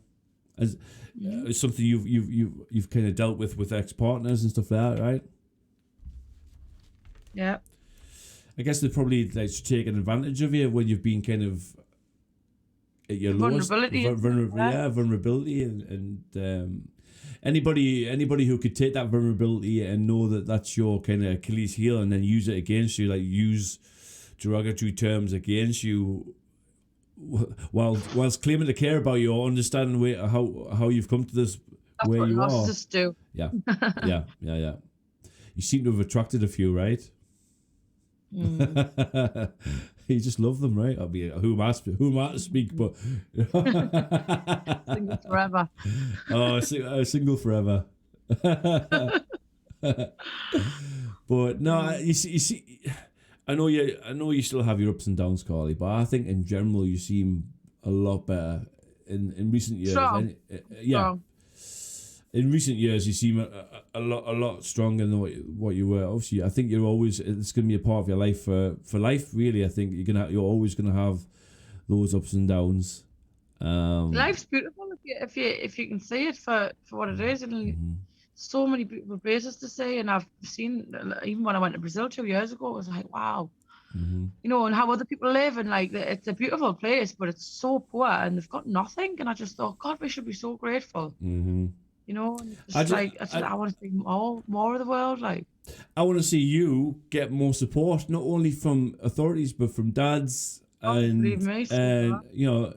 It's something you've kind of dealt with ex-partners and stuff like that, right? Yeah. I guess they're probably taking advantage of you when you've been kind of at your lowest vulnerability, and anybody who could take that vulnerability and know that that's your kind of Achilles heel and then use it against you, like use derogatory terms against you, whilst claiming to care about you or understanding how you've come to this that's where what you are. Narcissists do. Yeah. You seem to have attracted a few, right? You just love them, right? I mean, who am I to speak? But single forever. Oh, single forever. But no, you see, I know you still have your ups and downs, Carly, but I think in general you seem a lot better in recent years. Strong. Strong. In recent years, you seem a lot stronger than what you were. Obviously, I think it's going to be a part of your life for life. Really, I think you're always gonna have those ups and downs. Life's beautiful if if you can see it for what it is, and Mm-hmm. so many beautiful places to see, and I've seen, even when I went to Brazil 2 years ago, it was like, wow, Mm-hmm. you know, and how other people live, and like it's a beautiful place, but it's so poor and they've got nothing. And I just thought, God, we should be so grateful, Mm-hmm. you know. And I just just, like I want to see more of the world, like. I want to see you get more support, not only from authorities but from dads Oh, believe me, so and you know,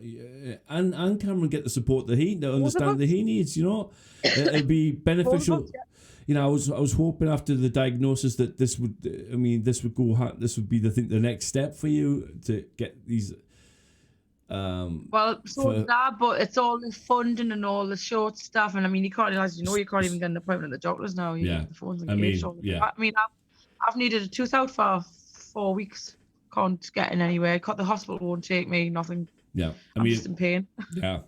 and Cameron get the support that he both of understand that us, he needs. You know, it'll be both of us, beneficial. yeah. You know, I was hoping after the diagnosis that this would, I mean, this would be the next step for you to get these. Well, so did I, but it's all the funding and all the short stuff, and I mean, you can't, as you know, you can't even get an appointment at the doctors now. Yeah, The phone's I engaged. mean, yeah, I mean, I've needed a tooth out for 4 weeks. Can't get in anywhere. The hospital won't take me. Nothing. yeah. I I'm mean, just in pain. yeah.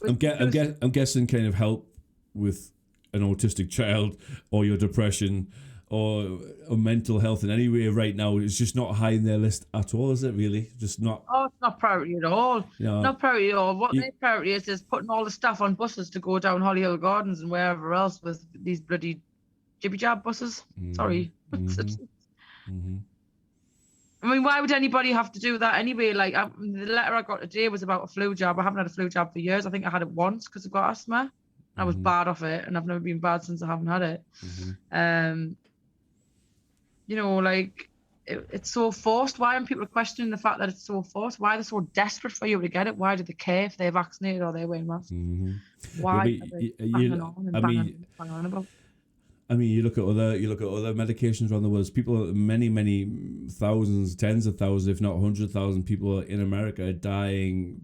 With I'm guessing kind of help with an autistic child or your depression or mental health in any way right now is just not high in their list at all, is it really? Just not. Oh, it's not priority at all. You know, Not priority at all. What their priority is putting all the stuff on buses to go down Hollyhill Gardens and wherever else with these bloody jibby jab buses. Sorry. Mm-hmm. I mean, why would anybody have to do that anyway? Like, the letter I got today was about a flu jab. I haven't had a flu jab for years. I think I had it once because I've got asthma. I was bad off it, and I've never been bad since I haven't had it. You know, like, it's so forced. Why aren't people questioning the fact that it's so forced? Why are they so desperate for you to get it? Why do they care if they're vaccinated or they're wearing masks? Why are they banging on and banging on about? I mean, you look at other medications around the world. People, many thousands, tens of thousands, if not 100,000 people in America are dying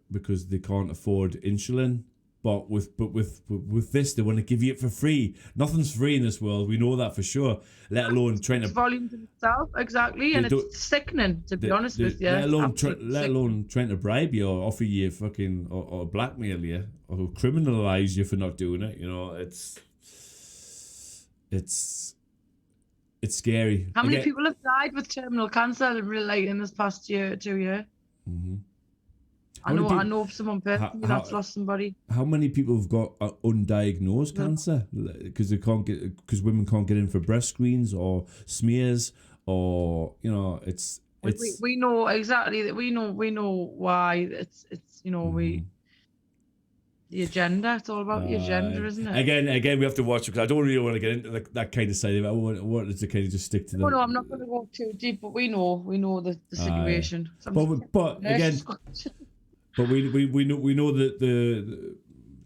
because they can't afford insulin. But with this, they want to give you it for free. Nothing's free in this world. We know that for sure. Let alone trying to volumes in itself, exactly, and it's sickening to be honest with you. Let alone trying to bribe you or offer you fucking or blackmail you or criminalize you for not doing it. You know, it's scary. How many people have died with terminal cancer in this past 2 years? Mm-hmm. I know someone personally that's lost somebody. How many people have got undiagnosed cancer because women can't get in for breast screens or smears or you know it's we know exactly that we know why it's you know the agenda. It's all about the agenda, isn't it? Again, we have to watch it because I don't really want to get into that kind of side of it. I wanted to kind of just stick to the. No, I'm not going to go too deep, but we know the situation. But again, but we know that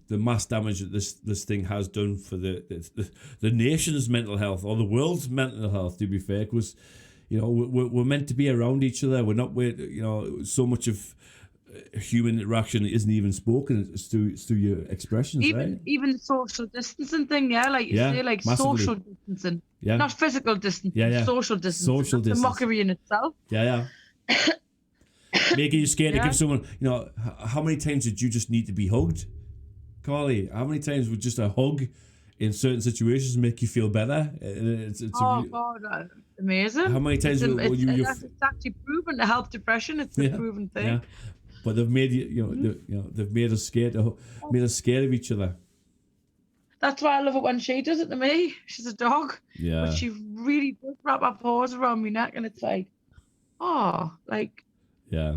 the mass damage that this thing has done for the nation's mental health or the world's mental health. To be fair, because you know we're meant to be around each other. We're not. You know, so much of human interaction isn't even spoken. It's through your expressions, right? Even the social distancing thing, like you say, like massively. Social distancing, not physical distancing, social distancing. That's a mockery in itself. Making you scared to give someone, you know, how many times did you just need to be hugged, Carly? How many times would just a hug in certain situations make you feel better? God, that's amazing. How many times it's actually proven to help depression. It's a proven thing. Yeah. But they've made they've made us scared of each other. That's why I love it when she does it to me. She's a dog. Yeah. But she really does wrap her paws around my neck, and it's like, like. Yeah.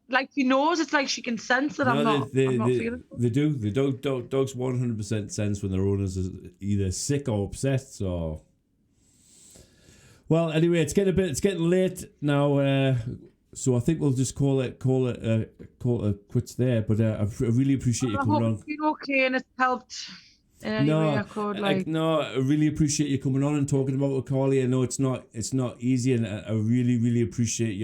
Like she knows, it's like she can sense that I'm not feeling it. They do. Dogs 100% sense when their owners are either sick or upset. So, well, anyway, it's getting late now. So I think we'll just call it quits there. But I really appreciate you coming on. You're okay, and it's helped. In any way I could, I really appreciate you coming on and talking about it, Carly. I know it's not easy, and I really, really appreciate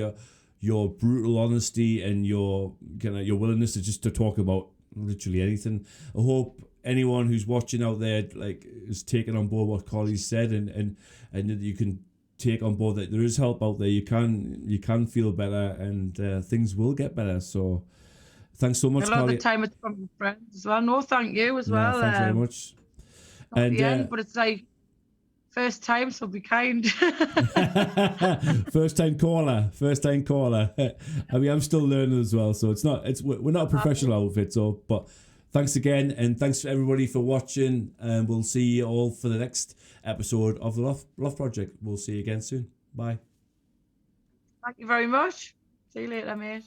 your brutal honesty and your willingness to talk about literally anything. I hope anyone who's watching out there is taking on board what Carly said and that you can take on board that there is help out there. You can feel better and things will get better. So thanks so much, Carly. A lot of the time it's from your friends as well. No, thank you as well. Thanks very much. At the end, but it's like first time, so be kind. First time caller. I mean, I'm still learning as well, so we're not a professional outfit, but Thanks again, and thanks for everybody for watching. And we'll see you all for the next episode of the Loft Project. We'll see you again soon. Bye. Thank you very much. See you later, mate.